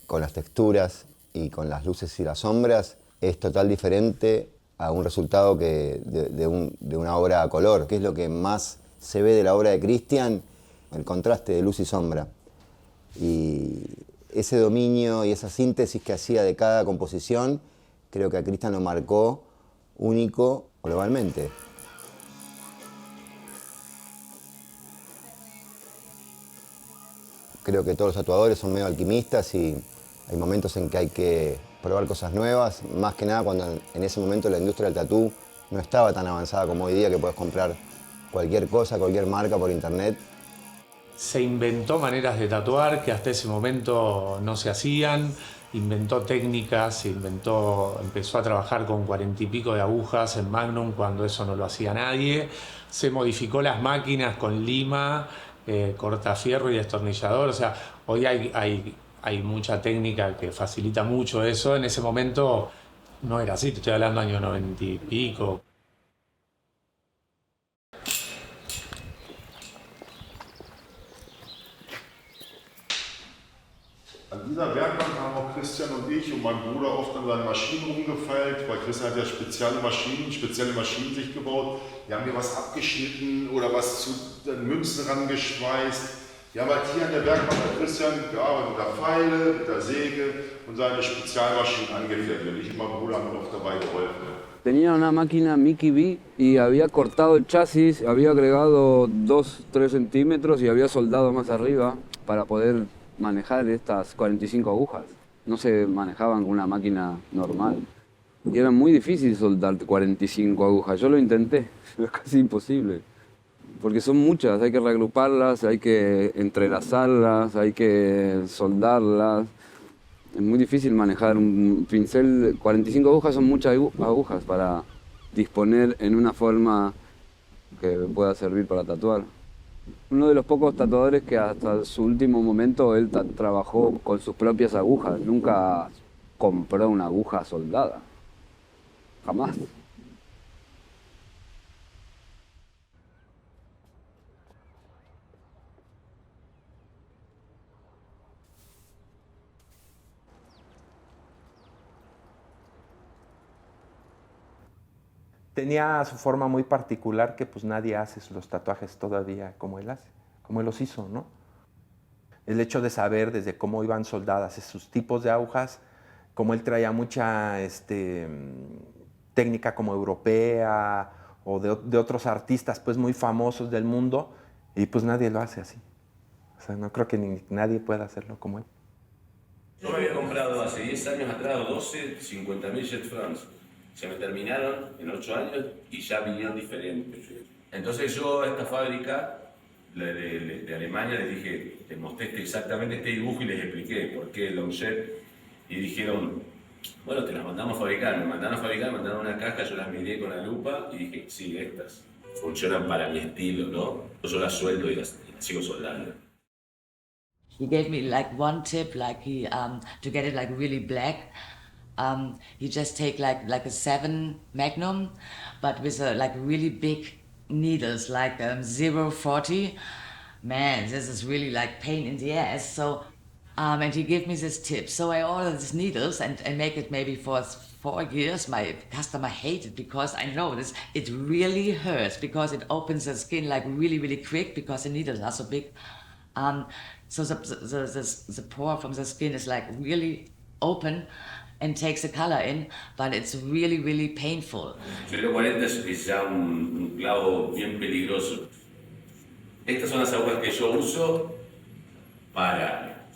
con las texturas y con las luces y las sombras es total diferente a un resultado que de una obra a color, que es lo que más se ve de la obra de Cristian, el contraste de luz y sombra. Y ese dominio y esa síntesis que hacía de cada composición, creo que a Cristian lo marcó único globalmente. Creo que todos los tatuadores son medio alquimistas y hay momentos en que hay que probar cosas nuevas, más que nada cuando en ese momento la industria del tatú no estaba tan avanzada como hoy día, que puedes comprar cualquier cosa, cualquier marca por internet. Se inventó maneras de tatuar que hasta ese momento no se hacían, inventó técnicas, empezó a trabajar con 40 y pico de agujas en Magnum cuando eso no lo hacía nadie, se modificó las máquinas con lima, cortafierro y destornillador, o sea, hoy hay mucha técnica que facilita mucho eso. En ese momento no era así, te estoy hablando año 90 y pico. An dieser Werkbank haben auch Christian und ich und mein Bruder oft an seinen Maschinen rumgefeilt, weil Christian hat ja spezielle Maschinen sich gebaut. Wir haben hier was abgeschnitten oder was zu den Münzen rangeschweißt. Wir haben halt hier an der Werkbank bei Christian gearbeitet mit der Feile, mit der Säge und seine Spezialmaschinen angefertigt. Und ich und mein Bruder haben mir oft dabei geholfen. Tenía una máquina Mickey B y había cortado el chasis, había agregado 2-3 centímetros y había soldado más arriba para poder manejar estas 45 agujas. No se manejaban con una máquina normal. Y era muy difícil soldar 45 agujas. Yo lo intenté, pero es casi imposible. porque son muchas, hay que reagruparlas, hay que entrelazarlas, hay que soldarlas. Es muy difícil manejar un pincel. 45 agujas son muchas agujas para disponer en una forma que pueda servir para tatuar. Uno de los pocos tatuadores que hasta su último momento él trabajó con sus propias agujas, nunca compró una aguja soldada, jamás. Tenía su forma muy particular que pues nadie hace los tatuajes todavía como él hace, como él los hizo, ¿no? El hecho de saber desde cómo iban soldadas sus tipos de agujas, como él traía mucha técnica como europea o de otros artistas pues muy famosos del mundo, y pues nadie lo hace así. O sea, no creo que nadie pueda hacerlo como él. Yo me había comprado hace 10 años atrás 12, 50.000 Jet France. Se me terminaron en 8 años y ya vinieron diferentes. Entonces yo a esta fábrica de Alemania les dije, les mostré exactamente este dibujo y les expliqué por qué el Longjet. Y dijeron, bueno, te las mandamos a fabricar. Me mandaron a fabricar, me mandaron una caja, yo las miré con la lupa y dije, sí, estas funcionan para mi estilo, ¿no? Yo las sueldo y las sigo soldando. He gave me like one tip, like to get it like really black. You just take like a 7 Magnum, but with like really big needles, like 0.40. Man, this is really like pain in the ass. So, and he gave me this tip. So I ordered these needles and make it maybe for 4 years. My customer hated because I know this. It really hurts because it opens the skin like really, really quick because the needles are so big. So the pore from the skin is like really open and takes the color in, but it's really, really painful. El 40 es ya un clavo bien peligroso. Estas son las agujas que yo uso para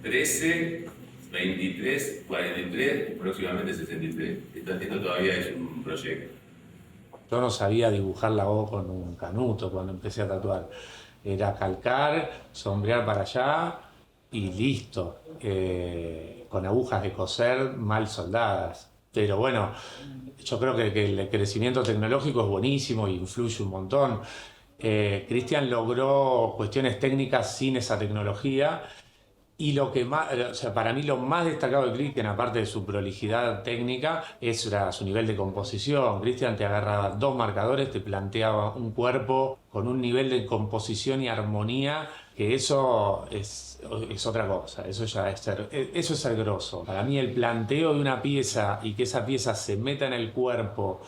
13, 23, 43 y próximamente 63. Esto todavía es un proyecto. Yo no sabía dibujar la O con un canuto cuando empecé a tatuar. Era calcar, sombrear para allá y listo. Con agujas de coser mal soldadas. Pero bueno, yo creo que el crecimiento tecnológico es buenísimo y influye un montón. Cristian logró cuestiones técnicas sin esa tecnología, y lo que más, o sea, para mí lo más destacado de Cristian, aparte de su prolijidad técnica, es su nivel de composición. Cristian te agarraba 2 marcadores, te planteaba un cuerpo con un nivel de composición y armonía, que eso es otra cosa, eso es ser grosso. Para mí el planteo de una pieza y que esa pieza se meta en el cuerpo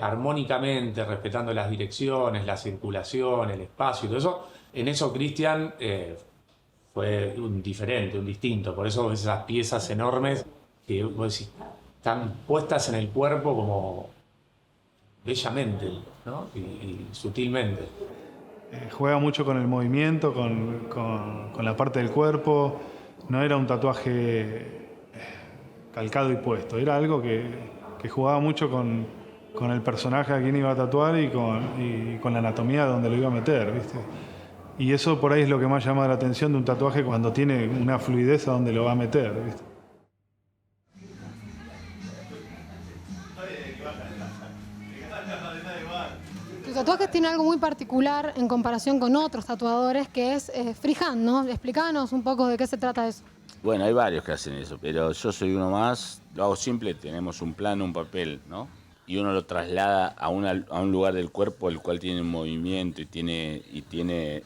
armónicamente, respetando las direcciones, la circulación, el espacio y todo eso, en eso Cristian fue un diferente, un distinto. Por eso ves esas piezas enormes que vos decís, están puestas en el cuerpo como bellamente, ¿no? y sutilmente. Juega mucho con el movimiento, con la parte del cuerpo. No era un tatuaje calcado y puesto, era algo que jugaba mucho con el personaje a quien iba a tatuar y con la anatomía donde lo iba a meter, ¿viste? Y eso por ahí es lo que más llama la atención de un tatuaje, cuando tiene una fluidez a donde lo va a meter, ¿viste? Tus tatuajes tienen algo muy particular en comparación con otros tatuadores, que es freehand, ¿no? Explícanos un poco de qué se trata eso. Bueno, hay varios que hacen eso, pero yo soy uno más. Lo hago simple, tenemos un plano, un papel, ¿no? Y uno lo traslada a un lugar del cuerpo el cual tiene un movimiento y tiene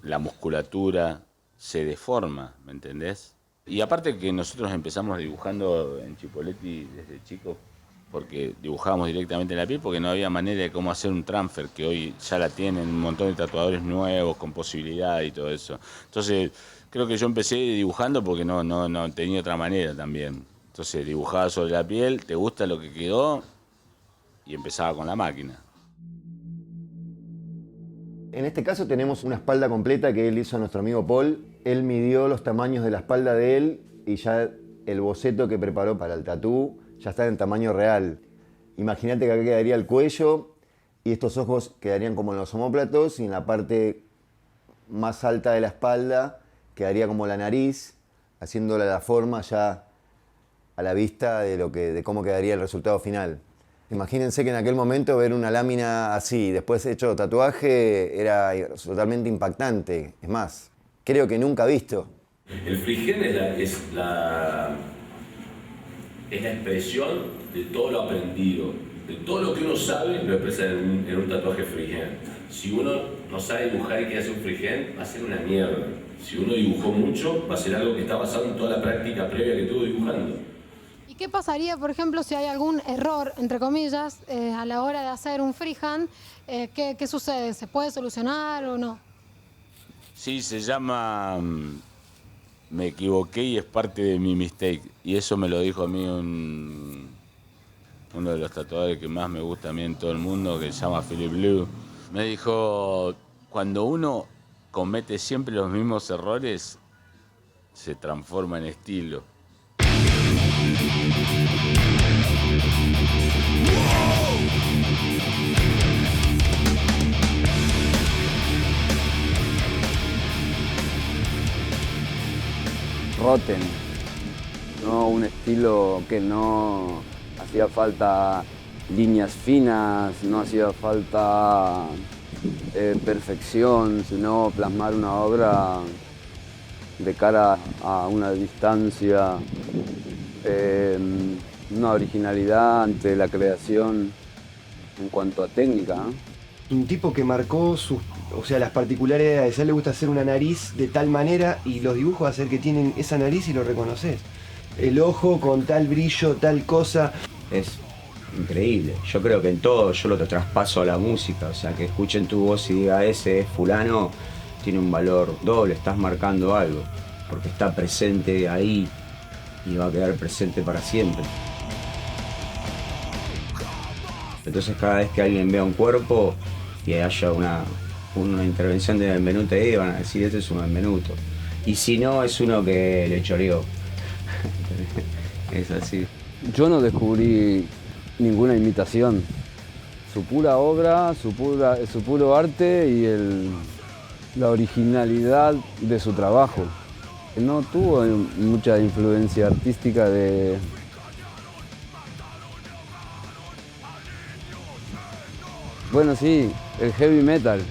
la musculatura, se deforma, ¿me entendés? Y aparte que nosotros empezamos dibujando en Chipoleti desde chicos, porque dibujábamos directamente en la piel, porque no había manera de cómo hacer un transfer, que hoy ya la tienen un montón de tatuadores nuevos, con posibilidad y todo eso. Entonces, creo que yo empecé dibujando porque no tenía otra manera también. Entonces, dibujaba sobre la piel, te gusta lo que quedó, y empezaba con la máquina. En este caso tenemos una espalda completa que él hizo a nuestro amigo Paul. Él midió los tamaños de la espalda de él y ya el boceto que preparó para el tatú ya está en tamaño real. Imagínate que acá quedaría el cuello Y estos ojos quedarían como en los omóplatos y en la parte más alta de la espalda quedaría como la nariz, haciéndole la forma ya a la vista de cómo quedaría el resultado final. Imagínense que en aquel momento ver una lámina así, después hecho tatuaje, era totalmente impactante. Es más, creo que nunca visto. El freehand es la expresión de todo lo aprendido, de todo lo que uno sabe, lo expresa en un tatuaje freehand. Si uno no sabe dibujar y quiere hacer un freehand, va a ser una mierda. Si uno dibujó mucho, va a ser algo que está basado en toda la práctica previa que tuvo dibujando. ¿Y qué pasaría, por ejemplo, si hay algún error, entre comillas, a la hora de hacer un freehand? ¿Qué sucede? ¿Se puede solucionar o no? Sí, se llama me equivoqué y es parte de mi mistake. Y eso me lo dijo a mí uno de los tatuadores que más me gusta a mí en todo el mundo, que se llama Philip Liu. Me dijo, cuando uno comete siempre los mismos errores, se transforma en estilo. Rotten, ¿no? Un estilo que no hacía falta líneas finas, no hacía falta perfección, sino plasmar una obra de cara a una distancia, una originalidad ante la creación en cuanto a técnica, ¿no? Un tipo que marcó las particularidades. A él le gusta hacer una nariz de tal manera y los dibujos hacer que tienen esa nariz y lo reconoces. El ojo con tal brillo, tal cosa. Es increíble. Yo creo que en todo yo lo traspaso a la música. O sea, que escuchen tu voz y diga ese es fulano, tiene un valor doble, estás marcando algo. Porque está presente ahí y va a quedar presente para siempre. Entonces cada vez que alguien vea un cuerpo y haya una intervención de Benvenuto ahí, van a decir, este es un Benvenuto. Y si no, es uno que le choreó. Es así. Yo no descubrí ninguna imitación. Su pura obra, su puro arte y la originalidad de su trabajo. No tuvo mucha influencia artística de... Bueno, sí, el heavy metal.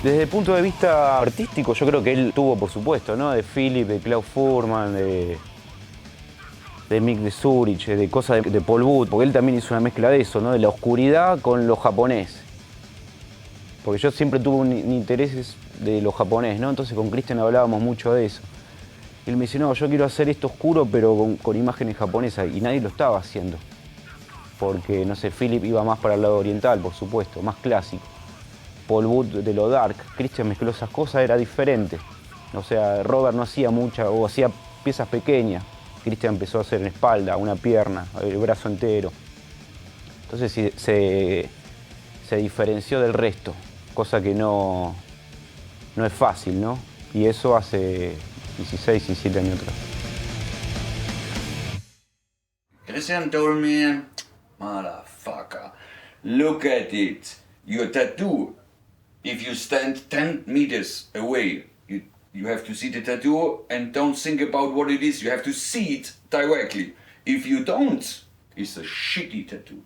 Desde el punto de vista artístico, yo creo que él tuvo, por supuesto, ¿no? De Philip, de Klaus Furman, de Mick de Zurich, de cosas de Paul Wood, porque él también hizo una mezcla de eso, ¿no? De la oscuridad con lo japonés. Porque yo siempre tuve un interés de lo japonés, ¿no? Entonces con Christian hablábamos mucho de eso. Y él me dice, no, yo quiero hacer esto oscuro, pero con imágenes japonesas, y nadie lo estaba haciendo. Porque, no sé, Philip iba más para el lado oriental, por supuesto, más clásico. Paul Wood de lo dark, Christian mezcló esas cosas, era diferente. O sea, Robert no hacía mucha, o hacía piezas pequeñas. Christian empezó a hacer en espalda, una pierna, el brazo entero. Entonces se diferenció del resto, cosa que no es fácil, ¿no? Y eso hace 16, 17 años atrás. Christian told me, motherfucker, look at it. Your tattoo, if you stand 10 meters away, you have to see the tattoo and don't think about what it is. You have to see it directly. If you don't, it's a shitty tattoo.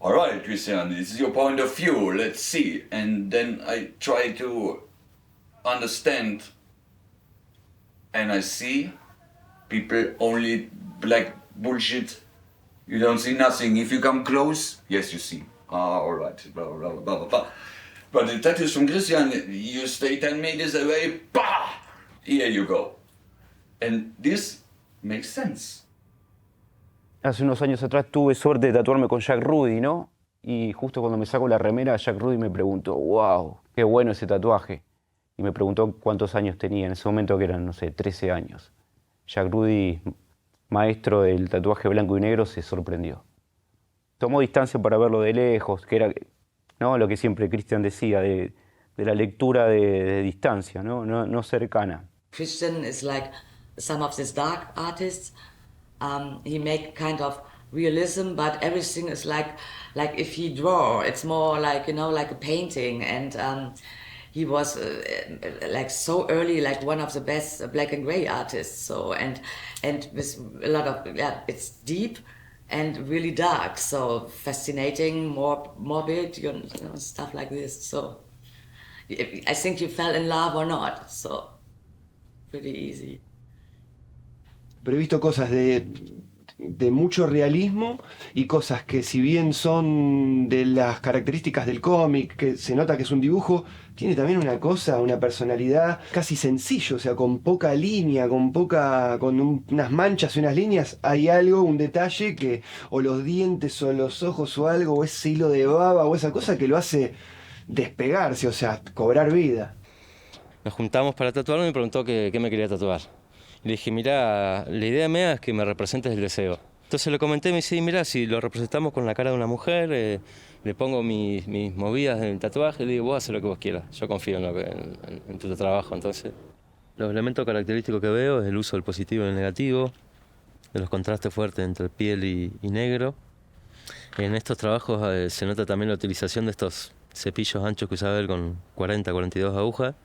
All right, Christian, this is your point of view. Let's see. And then I try to understand, and I see people only black bullshit. You don't see nothing. If you come close, yes, you see. All right, blah, blah, blah, blah, blah. But the tattoos from Christian, you stay 10 meters away, bah! Here you go. And this makes sense. Hace unos años atrás tuve suerte de tatuarme con Jack Rudy, ¿no? Y justo cuando me saco la remera, Jack Rudy me preguntó, wow, qué bueno ese tatuaje. Y me preguntó cuántos años tenía. En ese momento que eran, no sé, 13 años. Jack Rudy, maestro del tatuaje blanco y negro, se sorprendió. Tomó distancia para verlo de lejos, que era, ¿no?, lo que siempre Christian decía, de la lectura de distancia, ¿no? No cercana. Christian is like some of these dark artists. He make kind of realism, but everything is like if he draw, it's more like, you know, like a painting. And he was like so early, like one of the best black and gray artists. So and with a lot of it's deep and really dark. So fascinating, more morbid, you know, stuff like this. So I think you fell in love or not. So pretty easy. Pero he visto cosas de mucho realismo y cosas que, si bien son de las características del cómic, que se nota que es un dibujo, tiene también una cosa, una personalidad casi sencillo, o sea, con poca línea, con unas manchas y unas líneas, hay algo, un detalle que, o los dientes o los ojos o algo, o ese hilo de baba o esa cosa que lo hace despegarse, o sea, cobrar vida. Nos juntamos para tatuarme y me preguntó qué me quería tatuar. Y le dije, mira, la idea mía es que me representes el deseo. Entonces le comenté y me dice, mira, si lo representamos con la cara de una mujer, le pongo mis movidas en el tatuaje, le digo, vos haces lo que vos quieras, yo confío en tu trabajo. Entonces, los elementos característicos que veo es el uso del positivo y el negativo, de los contrastes fuertes entre piel y negro. En estos trabajos se nota también la utilización de estos cepillos anchos que usaba él con 40, 42 agujas.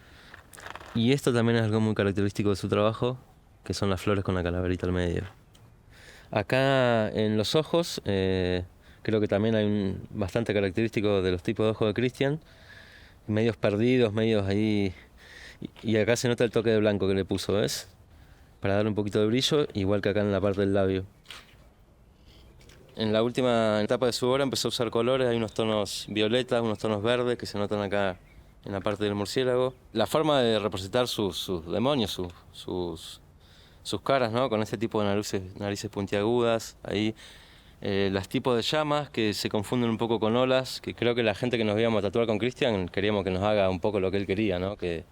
Y esto también es algo muy característico de su trabajo, que son las flores con la calaverita al medio. Acá en los ojos, creo que también hay bastante característico de los tipos de ojos de Christian, medios perdidos, medios ahí, y acá se nota el toque de blanco que le puso, ¿ves? Para dar un poquito de brillo, igual que acá en la parte del labio. En la última etapa de su obra empezó a usar colores, hay unos tonos violetas, unos tonos verdes que se notan acá en la parte del murciélago. La forma de representar sus demonios, sus caras, ¿no? Con este tipo de narices puntiagudas, ahí los tipos de llamas que se confunden un poco con olas, que creo que la gente que nos íbamos a tatuar con Christian queríamos que nos haga un poco lo que él quería, ¿no? Que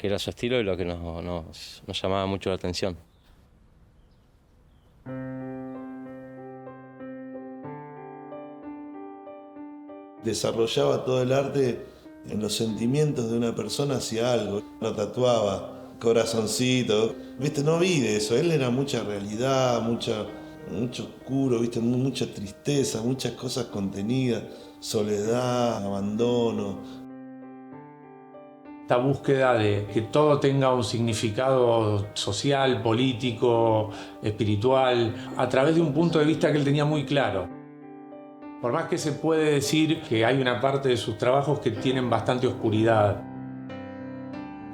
era su estilo y lo que nos llamaba mucho la atención. Desarrollaba todo el arte en los sentimientos de una persona hacia algo. Lo tatuaba, corazoncito, ¿viste? No vi de eso. Él era mucha realidad, mucho oscuro, ¿viste? Mucha tristeza, muchas cosas contenidas, soledad, abandono. Esta búsqueda de que todo tenga un significado social, político, espiritual, a través de un punto de vista que él tenía muy claro. Por más que se puede decir que hay una parte de sus trabajos que tienen bastante oscuridad.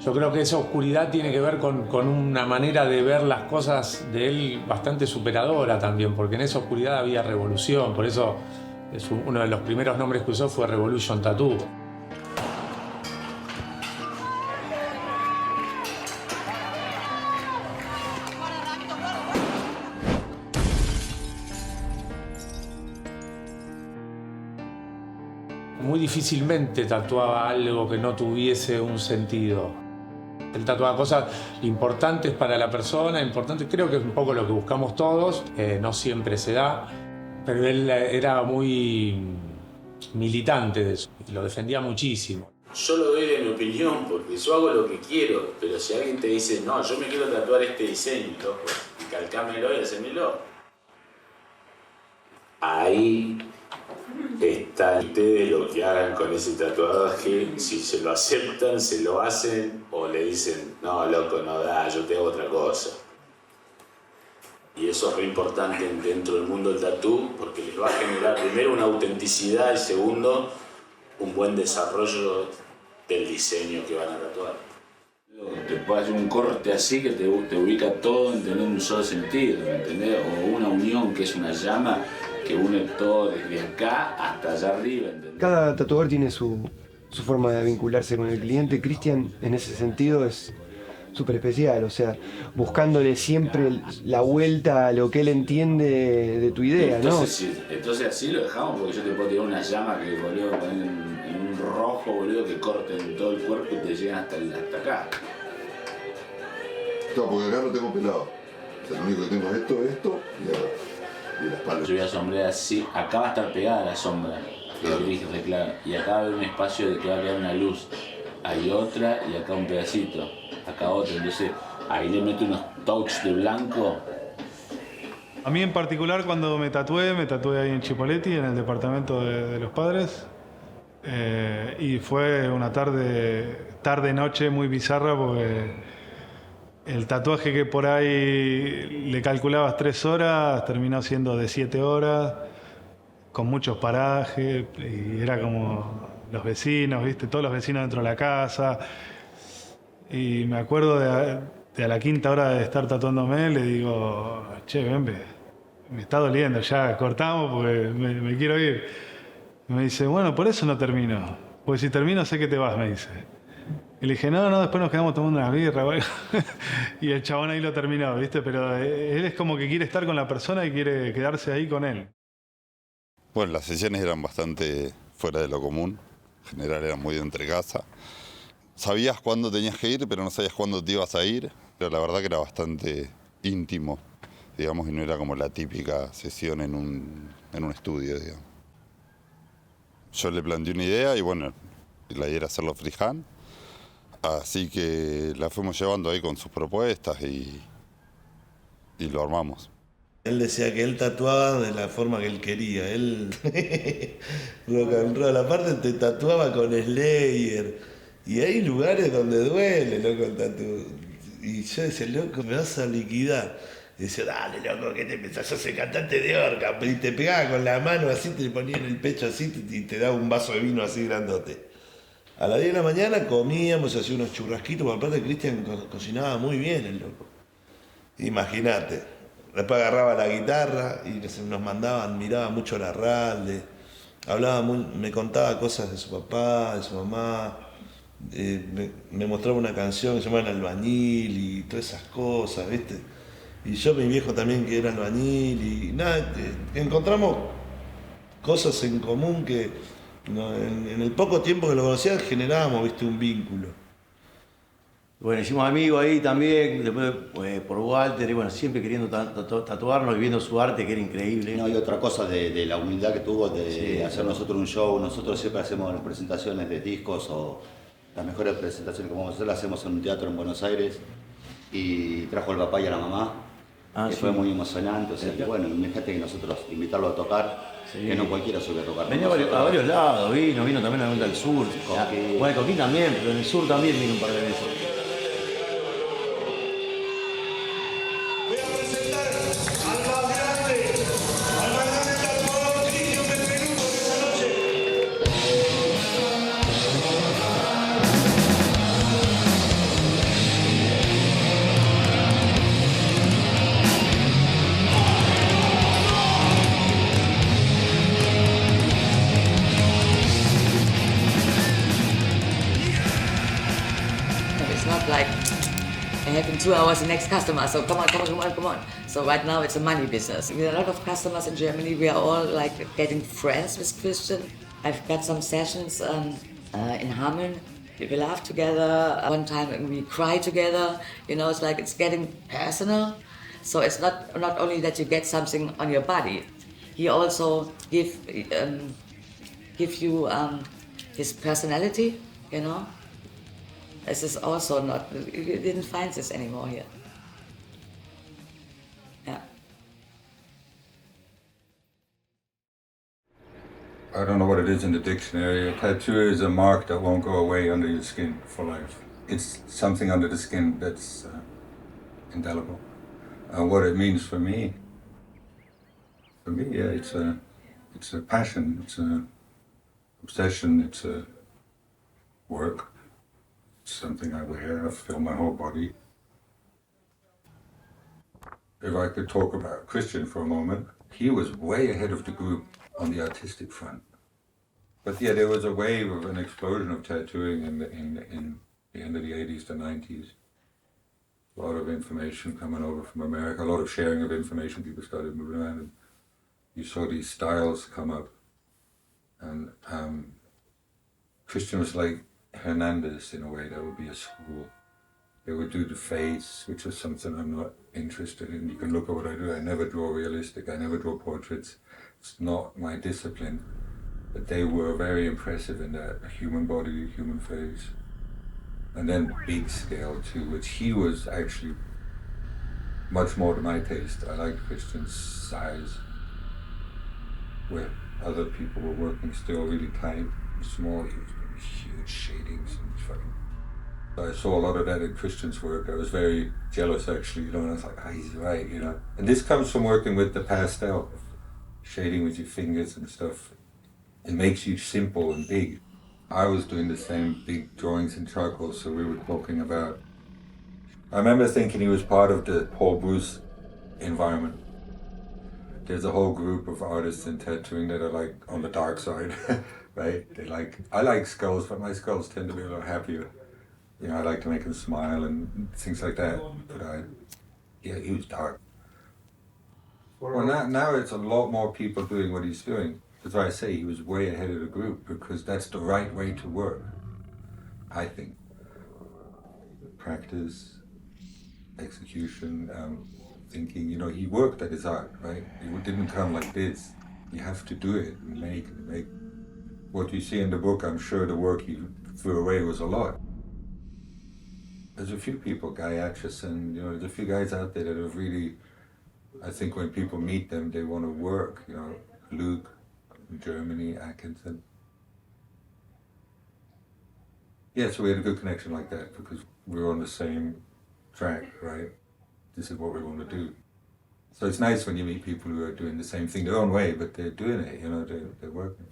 Yo creo que esa oscuridad tiene que ver con una manera de ver las cosas de él bastante superadora también, porque en esa oscuridad había revolución, por eso uno de los primeros nombres que usó fue Revolution Tattoo. Muy difícilmente tatuaba algo que no tuviese un sentido. Él tatuaba cosas importantes para la persona, importantes, creo que es un poco lo que buscamos todos, no siempre se da, pero él era muy militante de eso, y lo defendía muchísimo. Yo lo doy de mi opinión porque yo hago lo que quiero, pero si alguien te dice, no, yo me quiero tatuar este diseño, loco, y calcámelo y hacémelo. Ahí está ustedes lo que hagan con ese tatuaje, si se lo aceptan, se lo hacen o le dicen, no, loco, no da, yo te hago otra cosa. Y eso es re importante dentro del mundo del tatú porque les va a generar primero una autenticidad y segundo un buen desarrollo del diseño que van a tatuar. Te puedes hacer un corte así que te ubica todo en tener un solo sentido, ¿entendés? O una unión que es una llama que une todo desde acá hasta allá arriba, ¿entendés? Cada tatuador tiene su forma de vincularse con el cliente. Christian, en ese sentido, es súper especial, o sea, buscándole siempre la vuelta a lo que él entiende de tu idea, ¿no? Entonces así lo dejamos, porque yo te puedo tirar una llama que, boludo, poner en un rojo, boludo, que corte en todo el cuerpo y te llegan hasta acá. Claro, porque acá no tengo pelado. O sea, lo único que tengo es esto y la espalda. Yo voy a sombrear así, acá va a estar pegada la sombra, claro. Y acá va a haber un espacio de que va a quedar una luz. Hay otra y acá un pedacito, acá otra. Entonces ahí le meto unos touch de blanco. A mí en particular, cuando me tatué ahí en Chipoleti, en el departamento de los padres. Y fue una tarde-noche muy bizarra, porque el tatuaje que por ahí le calculabas 3 horas, terminó siendo de 7 horas, con muchos parajes, y era como los vecinos, ¿viste? Todos los vecinos dentro de la casa. Y me acuerdo de a la 5ª hora de estar tatuándome, le digo, che, ven, me está doliendo, ya cortamos porque me quiero ir. Y me dice, bueno, por eso no termino, porque si termino sé que te vas, me dice. Y le dije, no, después nos quedamos tomando unas birras o algo. Y el chabón ahí lo terminó, ¿viste? Pero él es como que quiere estar con la persona y quiere quedarse ahí con él. Bueno, las sesiones eran bastante fuera de lo común. En general eran muy de entrecasa. Sabías cuándo tenías que ir, pero no sabías cuándo te ibas a ir. Pero la verdad que era bastante íntimo, digamos, y no era como la típica sesión en un estudio, digamos. Yo le planteé una idea y bueno, la idea era hacerlo freehand. Así que la fuimos llevando ahí con sus propuestas y lo armamos. Él decía que él tatuaba de la forma que él quería. Él rock and roll. Aparte te tatuaba con Slayer. Y hay lugares donde duele, loco, el tatu. Y yo decía, loco, me vas a liquidar. Y decía, dale, loco, ¿qué te pensás? Sos el cantante de Orca. Y te pegaba con la mano así, te ponía en el pecho así y te daba un vaso de vino así grandote. A las 10 de la mañana comíamos, hacía unos churrasquitos, por aparte Cristian cocinaba muy bien el loco. Imagínate. Después agarraba la guitarra y nos mandaban, miraba mucho la Ralde, me contaba cosas de su papá, de su mamá, me mostraba una canción que se llama El Albañil y todas esas cosas, ¿viste? Y yo, mi viejo también que era albañil y nada, encontramos cosas en común que en el poco tiempo que lo conocía generábamos, ¿viste? Un vínculo. Bueno, hicimos amigos ahí también, después por Walter, y bueno, siempre queriendo tatuarnos y viendo su arte, que era increíble. No, y otra cosa de la humildad que tuvo de hacer nosotros un show. Nosotros siempre hacemos presentaciones de discos o las mejores presentaciones que vamos a hacer, las hacemos en un teatro en Buenos Aires. Y trajo al papá y a la mamá, que fue muy emocionante. O sea, que bueno, imagínate que nosotros invitarlo a tocar, que no cualquiera suele tocar. Venía a varios lados, vino también a la Vuelta del Sur. Bueno, Coquín también, pero en el sur también vino un par de veces. In 2 hours the next customer, so come on. So right now it's a money business. With a lot of customers in Germany, we are all like getting friends with Christian. I've got some sessions in Hameln. We laugh together. One time we cry together. You know, it's like it's getting personal. So it's not only that you get something on your body. He also give you his personality. You know. This is also not, you didn't find this anymore here. Yeah. I don't know what it is in the dictionary. A tattoo is a mark that won't go away under your skin for life. It's something under the skin that's indelible. What it means for me, yeah, it's a passion, it's an obsession, it's a work. Something I wear, I feel my whole body. If I could talk about Christian for a moment, he was way ahead of the group on the artistic front. But yeah, there was a wave of an explosion of tattooing in the end of the 80s to 90s. A lot of information coming over from America, a lot of sharing of information. People started moving around, and you saw these styles come up. And Christian was like Hernandez in a way. That would be a school. They would do the face, which is something I'm not interested in. You can look at what I do. I never draw realistic. I never draw portraits. It's not my discipline. But they were very impressive in that human body, human face. And then big scale too, which he was actually much more to my taste. I liked Christian's size, where other people were working still really tight and small. He was doing huge shadings and fucking. I saw a lot of that in Christian's work. I was very jealous actually, and I was like, he's right, And this comes from working with the pastel, shading with your fingers and stuff. It makes you simple and big. I was doing the same big drawings in charcoal, so we were talking about. I remember thinking he was part of the Paul Brousse environment. There's a whole group of artists in tattooing that are like on the dark side, right? I like skulls, but my skulls tend to be a little happier. I like to make them smile and things like that. But he was dark. Well, now it's a lot more people doing what he's doing. That's why I say he was way ahead of the group, because that's the right way to work, I think. Practice, execution, thinking, he worked at his art, right? He didn't come like this. You have to do it and make. What you see in the book, I'm sure the work he threw away was a lot. There's a few people, Guy Aitchison, there's a few guys out there that have really, I think when people meet them, they want to work, Luke, Germany, Atkinson. Yeah, so we had a good connection like that because we were on the same track, right? This is what we want to do. So it's nice when you meet people who are doing the same thing their own way, but they're doing it, they're working.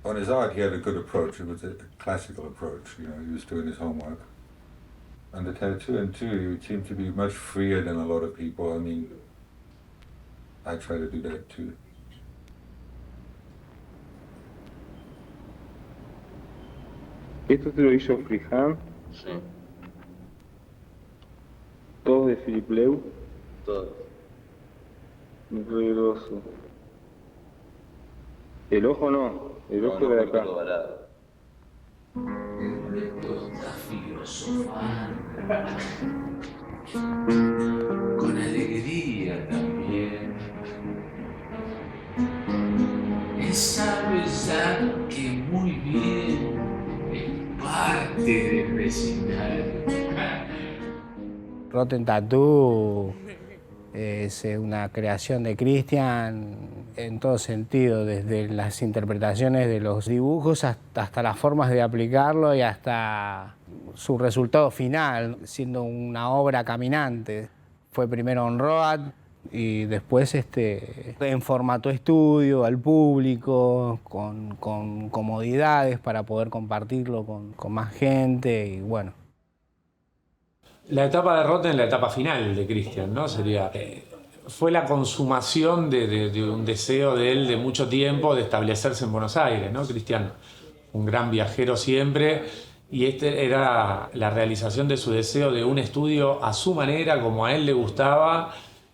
On his art, he had a good approach. It was a classical approach, he was doing his homework. And the tattooing too, he seemed to be much freer than a lot of people. I mean, I try to do that too. ¿Esto te lo hizo freehand? Sí. ¿Todos de Philippe Leu? Todos. Re grosso. El ojo no, el ojo era de acá. Con alegría también. Sabes algo que muy bien es parte del vecindario. Rotten Tattoo es una creación de Christian en todo sentido, desde las interpretaciones de los dibujos hasta las formas de aplicarlo y hasta su resultado final, siendo una obra caminante. Fue primero on road y después en formato estudio, al público, con comodidades para poder compartirlo con más gente y bueno. La etapa de Rotten es la etapa final de Christian, ¿no? Fue la consumación de un deseo de él de mucho tiempo de establecerse en Buenos Aires, ¿no? Christian, un gran viajero siempre, y era la realización de su deseo de un estudio a su manera, como a él le gustaba.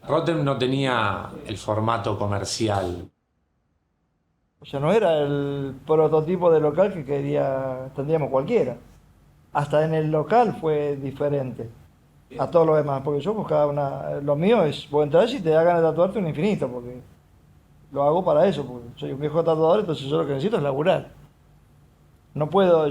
Rotten no tenía el formato comercial. Ya no era el prototipo de local que tendríamos cualquiera. Hasta en el local fue diferente a todo lo demás, porque yo buscaba lo mío es, vos entras y te da ganas de tatuarte un infinito, porque lo hago para eso, porque soy un viejo tatuador, entonces yo lo que necesito es laburar. No puedo,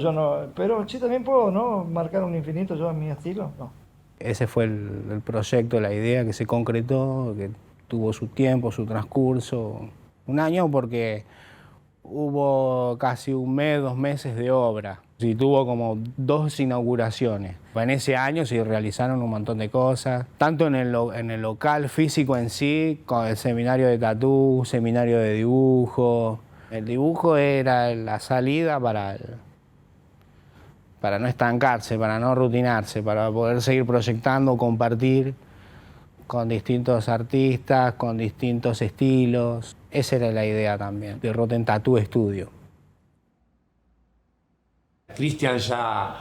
pero sí también puedo, ¿no? Marcar un infinito yo a mi estilo, no. Ese fue el proyecto, la idea que se concretó, que tuvo su tiempo, su transcurso. Un año porque hubo casi un mes, 2 meses de obra. Y tuvo como 2 inauguraciones. En ese año se realizaron un montón de cosas, tanto en el local físico en sí, con el seminario de tatú, seminario de dibujo. El dibujo era la salida para no estancarse, para no rutinarse, para poder seguir proyectando, compartir con distintos artistas, con distintos estilos. Esa era la idea también, de Rotten Tattoo Studio. Christian ya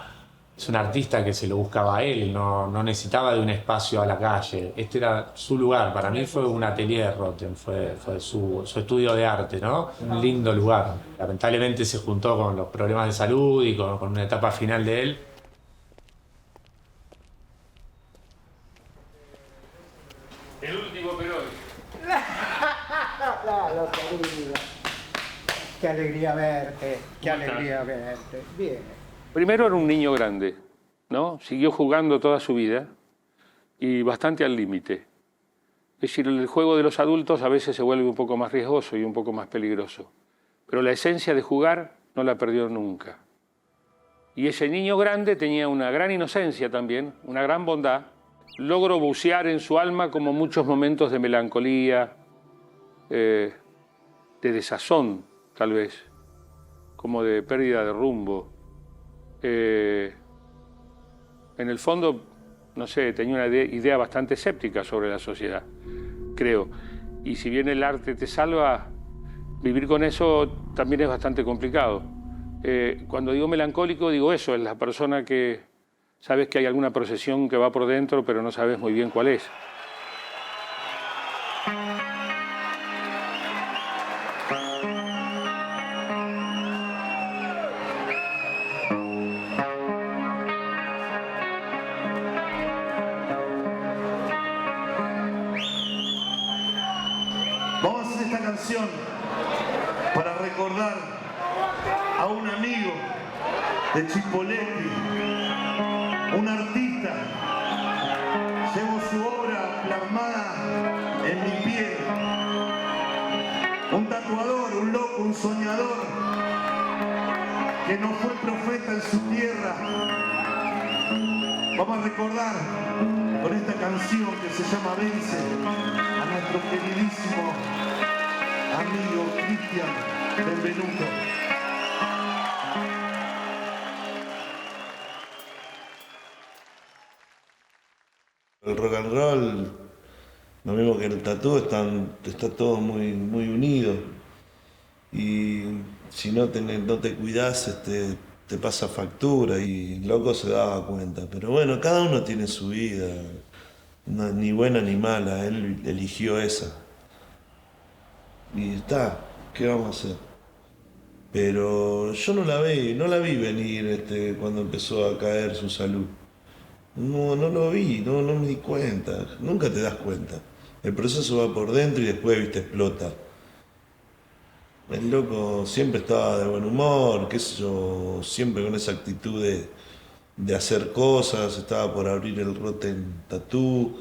Es un artista que se lo buscaba a él, no necesitaba de un espacio a la calle. Este era su lugar. Para mí fue un atelier, Rotem, fue su estudio de arte, ¿no? Un lindo lugar. Lamentablemente se juntó con los problemas de salud y con una etapa final de él. El último Perón. Qué alegría verte, qué alegría verte. Bien. Primero era un niño grande, ¿no? Siguió jugando toda su vida y bastante al límite. Es decir, el juego de los adultos a veces se vuelve un poco más riesgoso y un poco más peligroso. Pero la esencia de jugar no la perdió nunca. Y ese niño grande tenía una gran inocencia también, una gran bondad. Logró bucear en su alma como muchos momentos de melancolía, de desazón, tal vez, como de pérdida de rumbo. En el fondo, no sé, tenía una idea bastante escéptica sobre la sociedad, creo. Y si bien el arte te salva, vivir con eso también es bastante complicado. Cuando digo melancólico, digo eso, es la persona que sabes que hay alguna procesión que va por dentro, pero no sabes muy bien cuál es. Vamos a hacer esta canción para recordar a un amigo de Chipoleti, un artista. Llevo su obra plasmada en mi piel. Un tatuador, un loco, un soñador, que no fue profeta en su tierra. Vamos a recordar con esta canción que se llama Vence a nuestro queridísimo amigo Cristian Benvenuto. El rock and roll, lo mismo que el tatú, está todo muy unido. Y si no te cuidás, te pasa factura, y loco se daba cuenta. Pero bueno, cada uno tiene su vida, ni buena ni mala, él eligió esa. Y está, ¿qué vamos a hacer? Pero yo no la vi venir cuando empezó a caer su salud. No lo vi, no me di cuenta, nunca te das cuenta. El proceso va por dentro y después, explota. El loco siempre estaba de buen humor, qué sé yo, siempre con esa actitud de hacer cosas, estaba por abrir el Rotem Tattoo.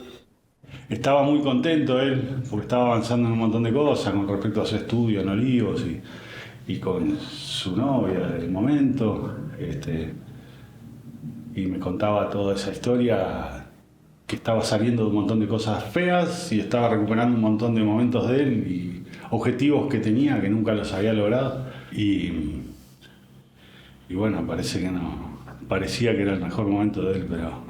Estaba muy contento él, porque estaba avanzando en un montón de cosas con respecto a su estudio en Olivos y con su novia del momento. Y me contaba toda esa historia, que estaba saliendo de un montón de cosas feas y estaba recuperando un montón de momentos de él y objetivos que tenía que nunca los había logrado. Y bueno, parece que no. Parecía que era el mejor momento de él, pero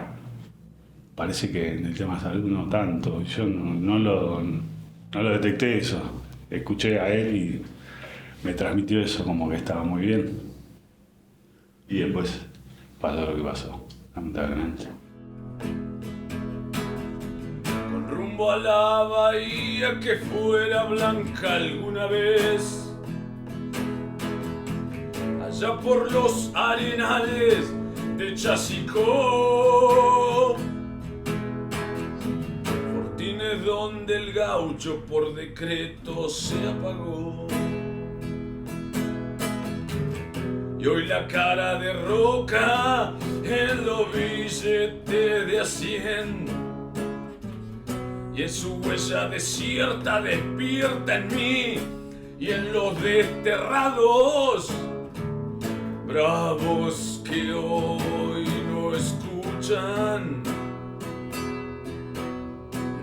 parece que en el tema de salud no tanto. Yo no lo detecté eso. Escuché a él y me transmitió eso, como que estaba muy bien. Y después pasó lo que pasó, lamentablemente. Con rumbo a la bahía que fuera blanca alguna vez, allá por los arenales de Chasicó, Fortines donde el gaucho por decreto se apagó. Y hoy la cara de roca en los billetes de a 100, y en su huella desierta despierta en mí y en los desterrados bravos que hoy no escuchan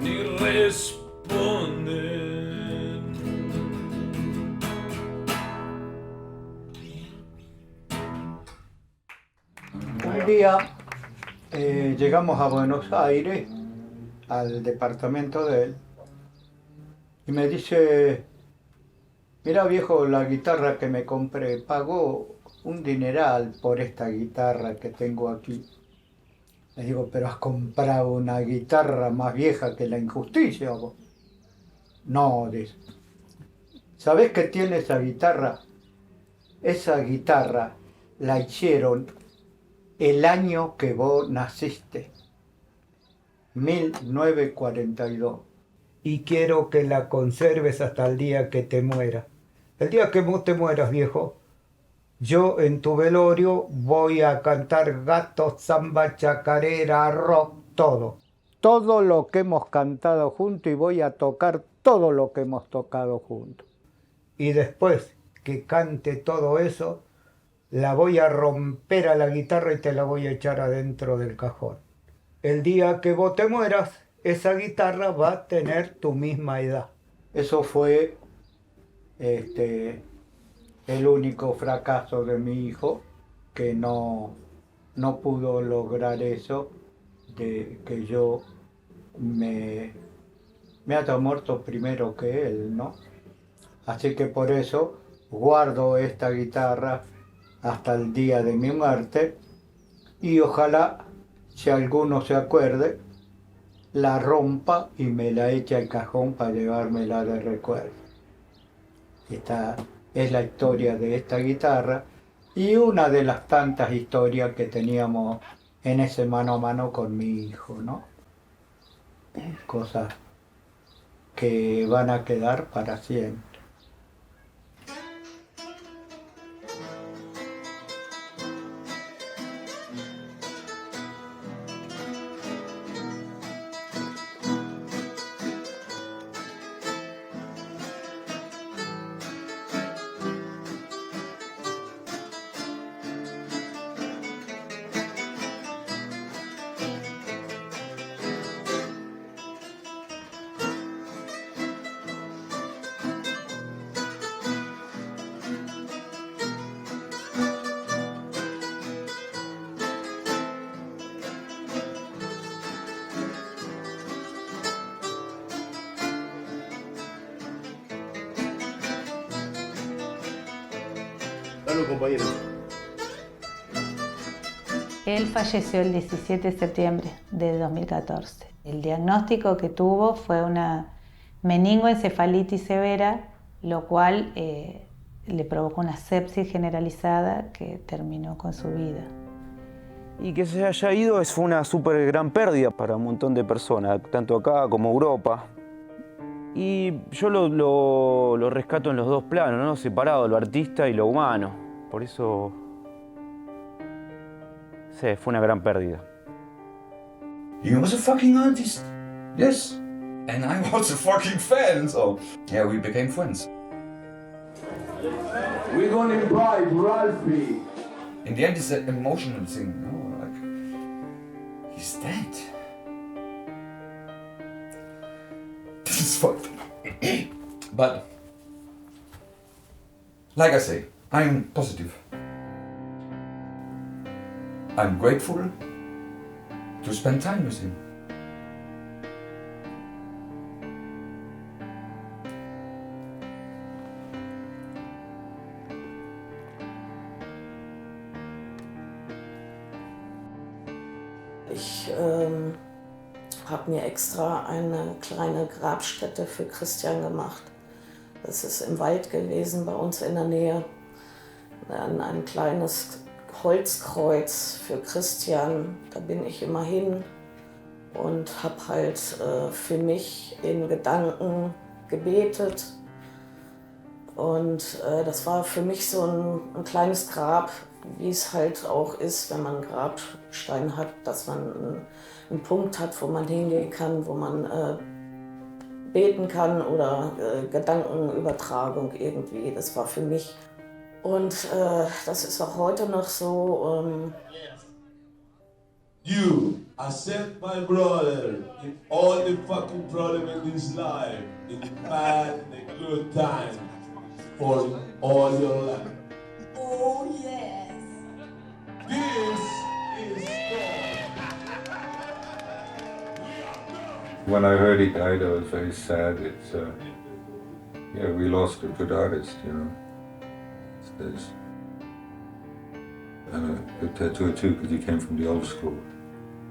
ni responden. Un día llegamos a Buenos Aires, al departamento de él, y me dice: mira viejo, la guitarra que me compré, pagó un dineral por esta guitarra que tengo aquí. Le digo, pero has comprado una guitarra más vieja que la injusticia, vos. No, dice. ¿Sabés qué tiene esa guitarra? Esa guitarra la hicieron el año que vos naciste, 1942. Y quiero que la conserves hasta el día que te mueras. El día que vos te mueras, viejo, yo en tu velorio voy a cantar gato, samba, chacarera, rock, todo. Todo lo que hemos cantado juntos y voy a tocar todo lo que hemos tocado juntos. Y después que cante todo eso, la voy a romper a la guitarra y te la voy a echar adentro del cajón. El día que vos te mueras, esa guitarra va a tener tu misma edad. Eso fue el único fracaso de mi hijo, que no pudo lograr eso, de que yo me haya muerto primero que él, ¿no? Así que por eso guardo esta guitarra hasta el día de mi muerte y ojalá, si alguno se acuerde, la rompa y me la eche al cajón para llevármela de recuerdo. Esta es la historia de esta guitarra y una de las tantas historias que teníamos en ese mano a mano con mi hijo, ¿no? Cosas que van a quedar para siempre. Compañero. Él falleció el 17 de septiembre de 2014. El diagnóstico que tuvo fue una meningoencefalitis severa, lo cual le provocó una sepsis generalizada que terminó con su vida. Y que se haya ido fue una súper gran pérdida para un montón de personas, tanto acá como Europa. Y yo lo rescato en los dos planos, ¿no? Separado, lo artista y lo humano. Por eso, sí, fue una gran pérdida. He was a fucking artist, yes. And I was a fucking fan, so yeah, we became friends. We're gonna invite Ralphie. In the end, it's an emotional thing, you know, like, he's dead. This is fucked. But, like I say, I'm positive. I'm grateful to spend time with him. Ich habe mir extra eine kleine Grabstätte für Christian gemacht. Das ist im Wald gewesen, bei uns in der Nähe. Ein kleines Holzkreuz für Christian, da bin ich immer hin und habe halt für mich in Gedanken gebetet. Und das war für mich so ein kleines Grab, wie es halt auch ist, wenn man einen Grabstein hat, dass man einen Punkt hat, wo man hingehen kann, wo man beten kann oder Gedankenübertragung irgendwie. Das war für mich. Und das ist auch heute noch so. You accept my brother in all the fucking problem in this life, in the bad and the good times, for all your life. Oh yes. This is When I heard he died, I was very sad. It's yeah, we lost a good artist, you know. There's, and a good tattooer too, because he came from the old school.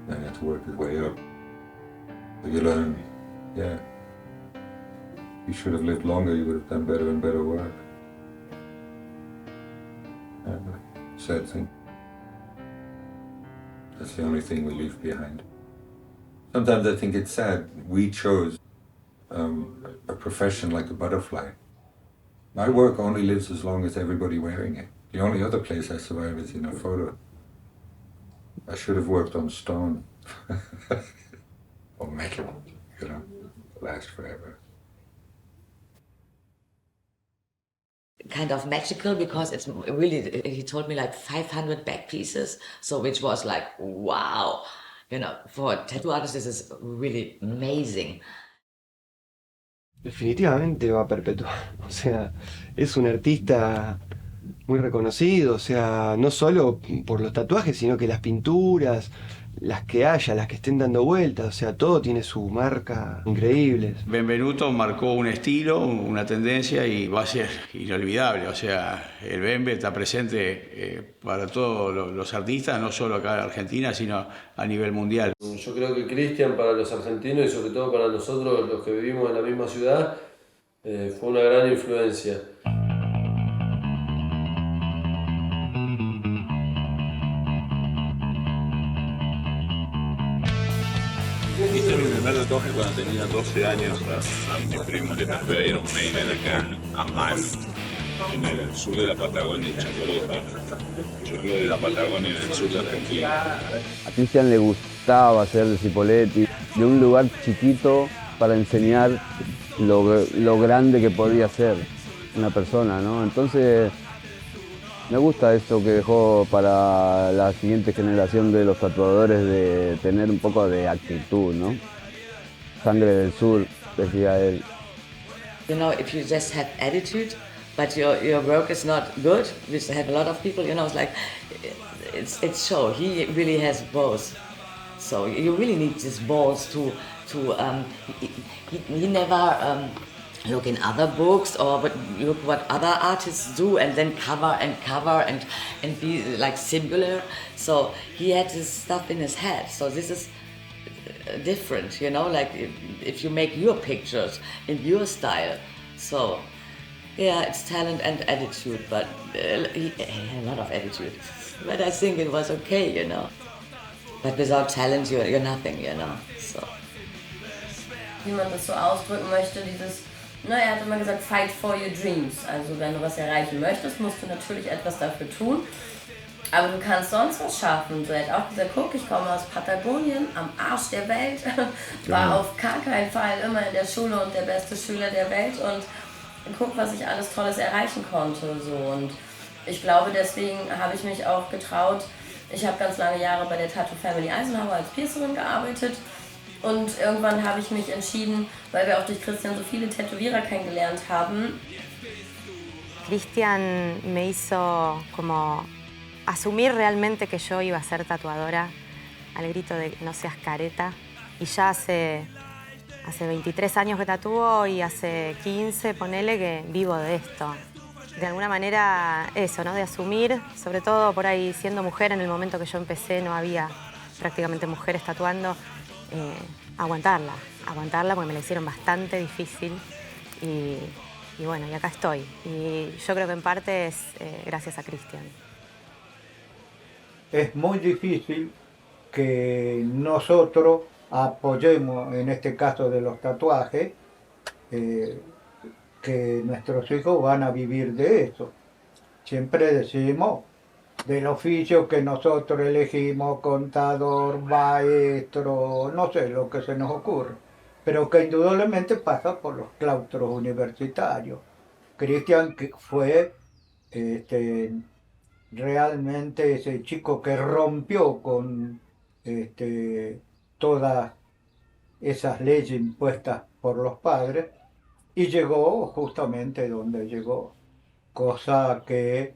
Then he had to work his way up. But you learn, yeah, you should have lived longer, you would have done better and better work. Sad thing. That's the only thing we leave behind. Sometimes I think it's sad we chose a profession like a butterfly. My work only lives as long as everybody wearing it. The only other place I survive is in a photo. I should have worked on stone or metal, you know, last forever. Kind of magical because it's really, he told me like 500 back pieces, so which was like, wow, you know, for a tattoo artist this is really amazing. Definitivamente va a perpetuar, o sea, es un artista muy reconocido, o sea, no solo por los tatuajes, sino que las pinturas, las que haya, las que estén dando vueltas, o sea, todo tiene su marca increíble. Benvenuto marcó un estilo, una tendencia y va a ser inolvidable, o sea, el Bembe está presente para todos los artistas, no solo acá en Argentina, sino a nivel mundial. Yo creo que Cristian para los argentinos y sobre todo para nosotros los que vivimos en la misma ciudad fue una gran influencia. Hice mi primer tatuaje cuando tenía 12 años a mi primo le tatué Iron Maiden acá a mano, en el sur de la Patagonia, yo creo de la Patagonia en el sur de Argentina. A Cristian le gustaba hacer de Cipolletti, de un lugar chiquito para enseñar lo grande que podía ser una persona, ¿no? Entonces me gusta esto que dejó para la siguiente generación de los tatuadores de tener un poco de actitud, ¿no? Sangre del sur, decía él. You know, if you just have attitude, but your work is not good, which I have a lot of people, you know, it's like, it's show. He really has both. So you really need these balls to he never look in other books or look what other artists do and then cover and be like singular. So he had this stuff in his head. So this is different, you know, like if you make your pictures in your style. So yeah, it's talent and attitude, but he had a lot of attitude. But I think it was okay, you know. But without talent, you're nothing, you know. So. Wie man das so ausdrücken möchte, er hat immer gesagt, fight for your dreams. Also wenn du was erreichen möchtest, musst du natürlich etwas dafür tun. Aber du kannst sonst was schaffen. So, er hat auch gesagt, guck, ich komme aus Patagonien, am Arsch der Welt. War auf gar keinen Fall immer in der Schule und der beste Schüler der Welt. Und guck, was ich alles Tolles erreichen konnte. So. Und ich glaube, deswegen habe ich mich auch getraut. Ich habe ganz lange Jahre bei der Tattoo Family Eisenhower als Piercerin gearbeitet. Und irgendwann habe ich mich entschieden, weil wir auch durch Christian so viele Tätowierer kennengelernt haben. Cristian me hizo como asumir realmente que yo iba a ser tatuadora al grito de no seas careta. Y ya hace 23 años que tatúo y hace 15, ponele, que vivo de esto. De alguna manera eso, ¿no? De asumir, sobre todo por ahí siendo mujer, en el momento que yo empecé no había prácticamente mujeres tatuando. Aguantarla porque me la hicieron bastante difícil y bueno, y acá estoy. Y yo creo que en parte es gracias a Cristian. Es muy difícil que nosotros apoyemos, en este caso de los tatuajes, que nuestros hijos van a vivir de eso. Siempre decimos del oficio que nosotros elegimos, contador, maestro, no sé, lo que se nos ocurre, pero que indudablemente pasa por los claustros universitarios. Cristian fue realmente ese chico que rompió con todas esas leyes impuestas por los padres y llegó justamente donde llegó, cosa que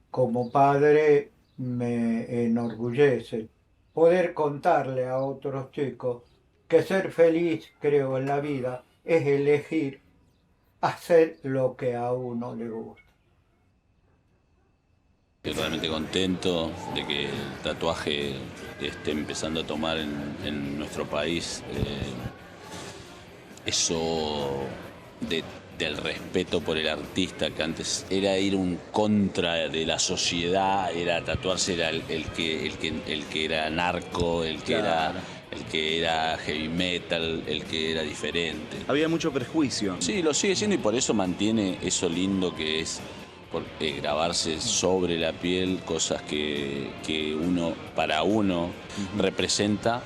como padre me enorgullece poder contarle a otros chicos que ser feliz, creo, en la vida es elegir hacer lo que a uno le gusta. Estoy realmente contento de que el tatuaje esté empezando a tomar en nuestro país eso del respeto por el artista, que antes era ir un contra de la sociedad, era tatuarse, era el que era narco, el que era heavy metal, el que era diferente. Había mucho prejuicio. Sí, lo sigue siendo y por eso mantiene eso lindo que es grabarse sobre la piel cosas que para uno representa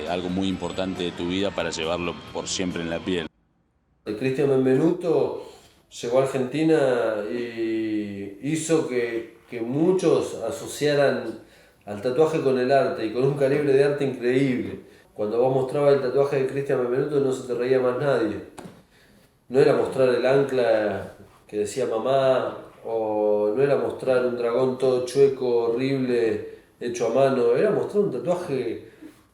algo muy importante de tu vida para llevarlo por siempre en la piel. Cristian Benvenuto llegó a Argentina y hizo que muchos asociaran al tatuaje con el arte y con un calibre de arte increíble. Cuando vos mostrabas el tatuaje de Cristian Benvenuto no se te reía más nadie. No era mostrar el ancla que decía mamá, o no era mostrar un dragón todo chueco, horrible, hecho a mano, era mostrar un tatuaje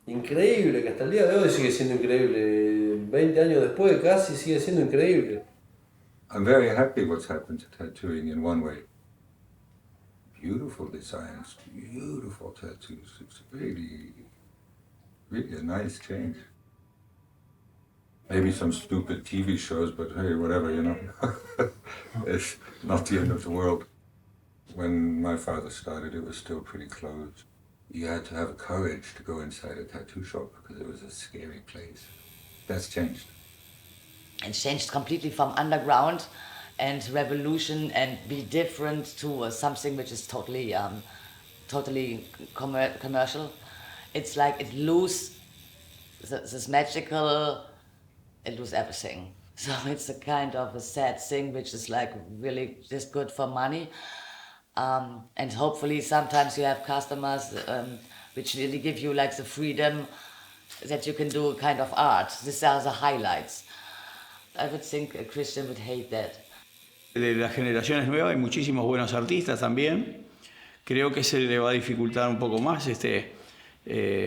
increíble, que hasta el día de hoy sigue siendo increíble. 20 años después casi sigue siendo increíble. I'm very happy what's happened to tattooing in one way. Beautiful designs, beautiful tattoos. It's really a nice change. Maybe some stupid TV shows, but hey, whatever, you know. It's not the end of the world. When my father started, it was still pretty closed. You had to have courage to go inside a tattoo shop because it was a scary place. That's changed. It's changed completely from underground and revolution and be different to something which is totally commercial. It's like it lose this magical, it lose everything. So it's a kind of a sad thing which is like really just good for money. And hopefully sometimes you have customers which really give you like the freedom that you can do a kind of art. These are the highlights. I would think a Christian would hate that. De las generaciones nuevas hay muchísimos buenos artistas también. Creo que se le va a dificultar un poco más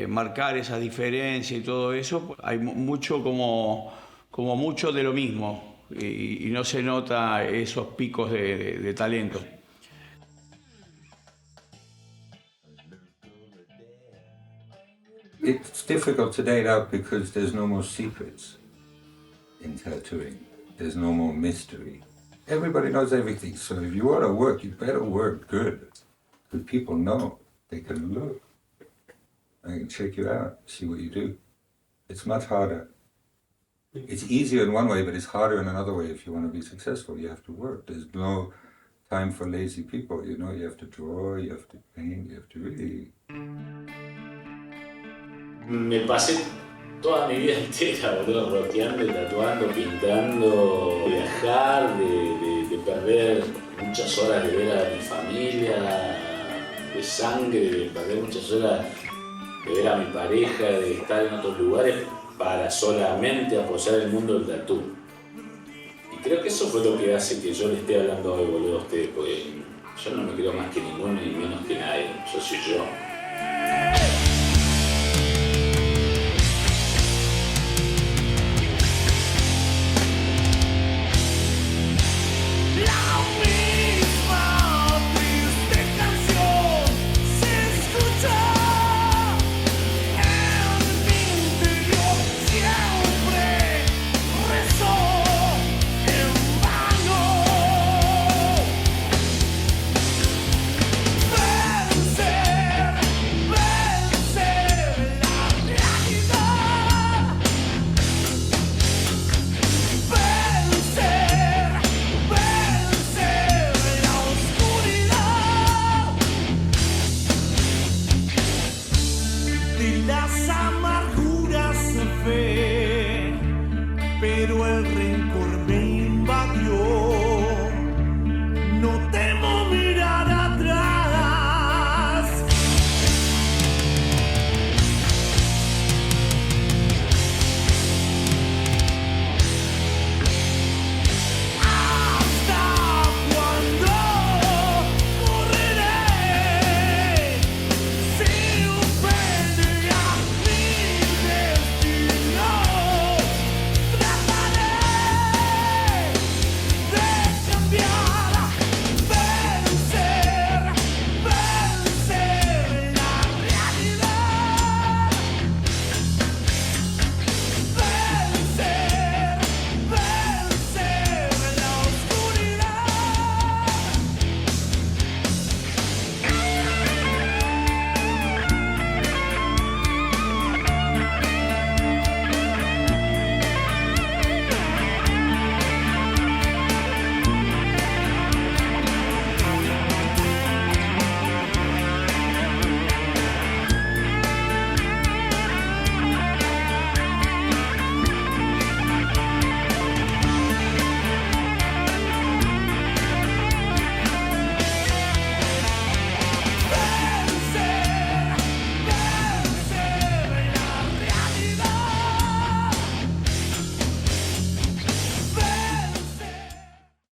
marcar esa diferencia y todo eso. Hay mucho como mucho de lo mismo y no se nota esos picos de talento. It's difficult to date out because there's no more secrets in tattooing. There's no more mystery. Everybody knows everything, so if you want to work, you better work good. Because people know. They can look. They can check you out, see what you do. It's much harder. It's easier in one way, but it's harder in another way. If you want to be successful, you have to work. There's no time for lazy people, you know. You have to draw, you have to paint, you have to really... Me pasé toda mi vida entera, boludo, roteando, tatuando, pintando, viajar, de perder muchas horas de ver a mi familia, de sangre, de perder muchas horas de ver a mi pareja, de estar en otros lugares para solamente apoyar el mundo del tatú. Y creo que eso fue lo que hace que yo le esté hablando hoy, boludo, a ustedes, porque yo no me creo más que ninguno ni menos que nadie, yo soy yo.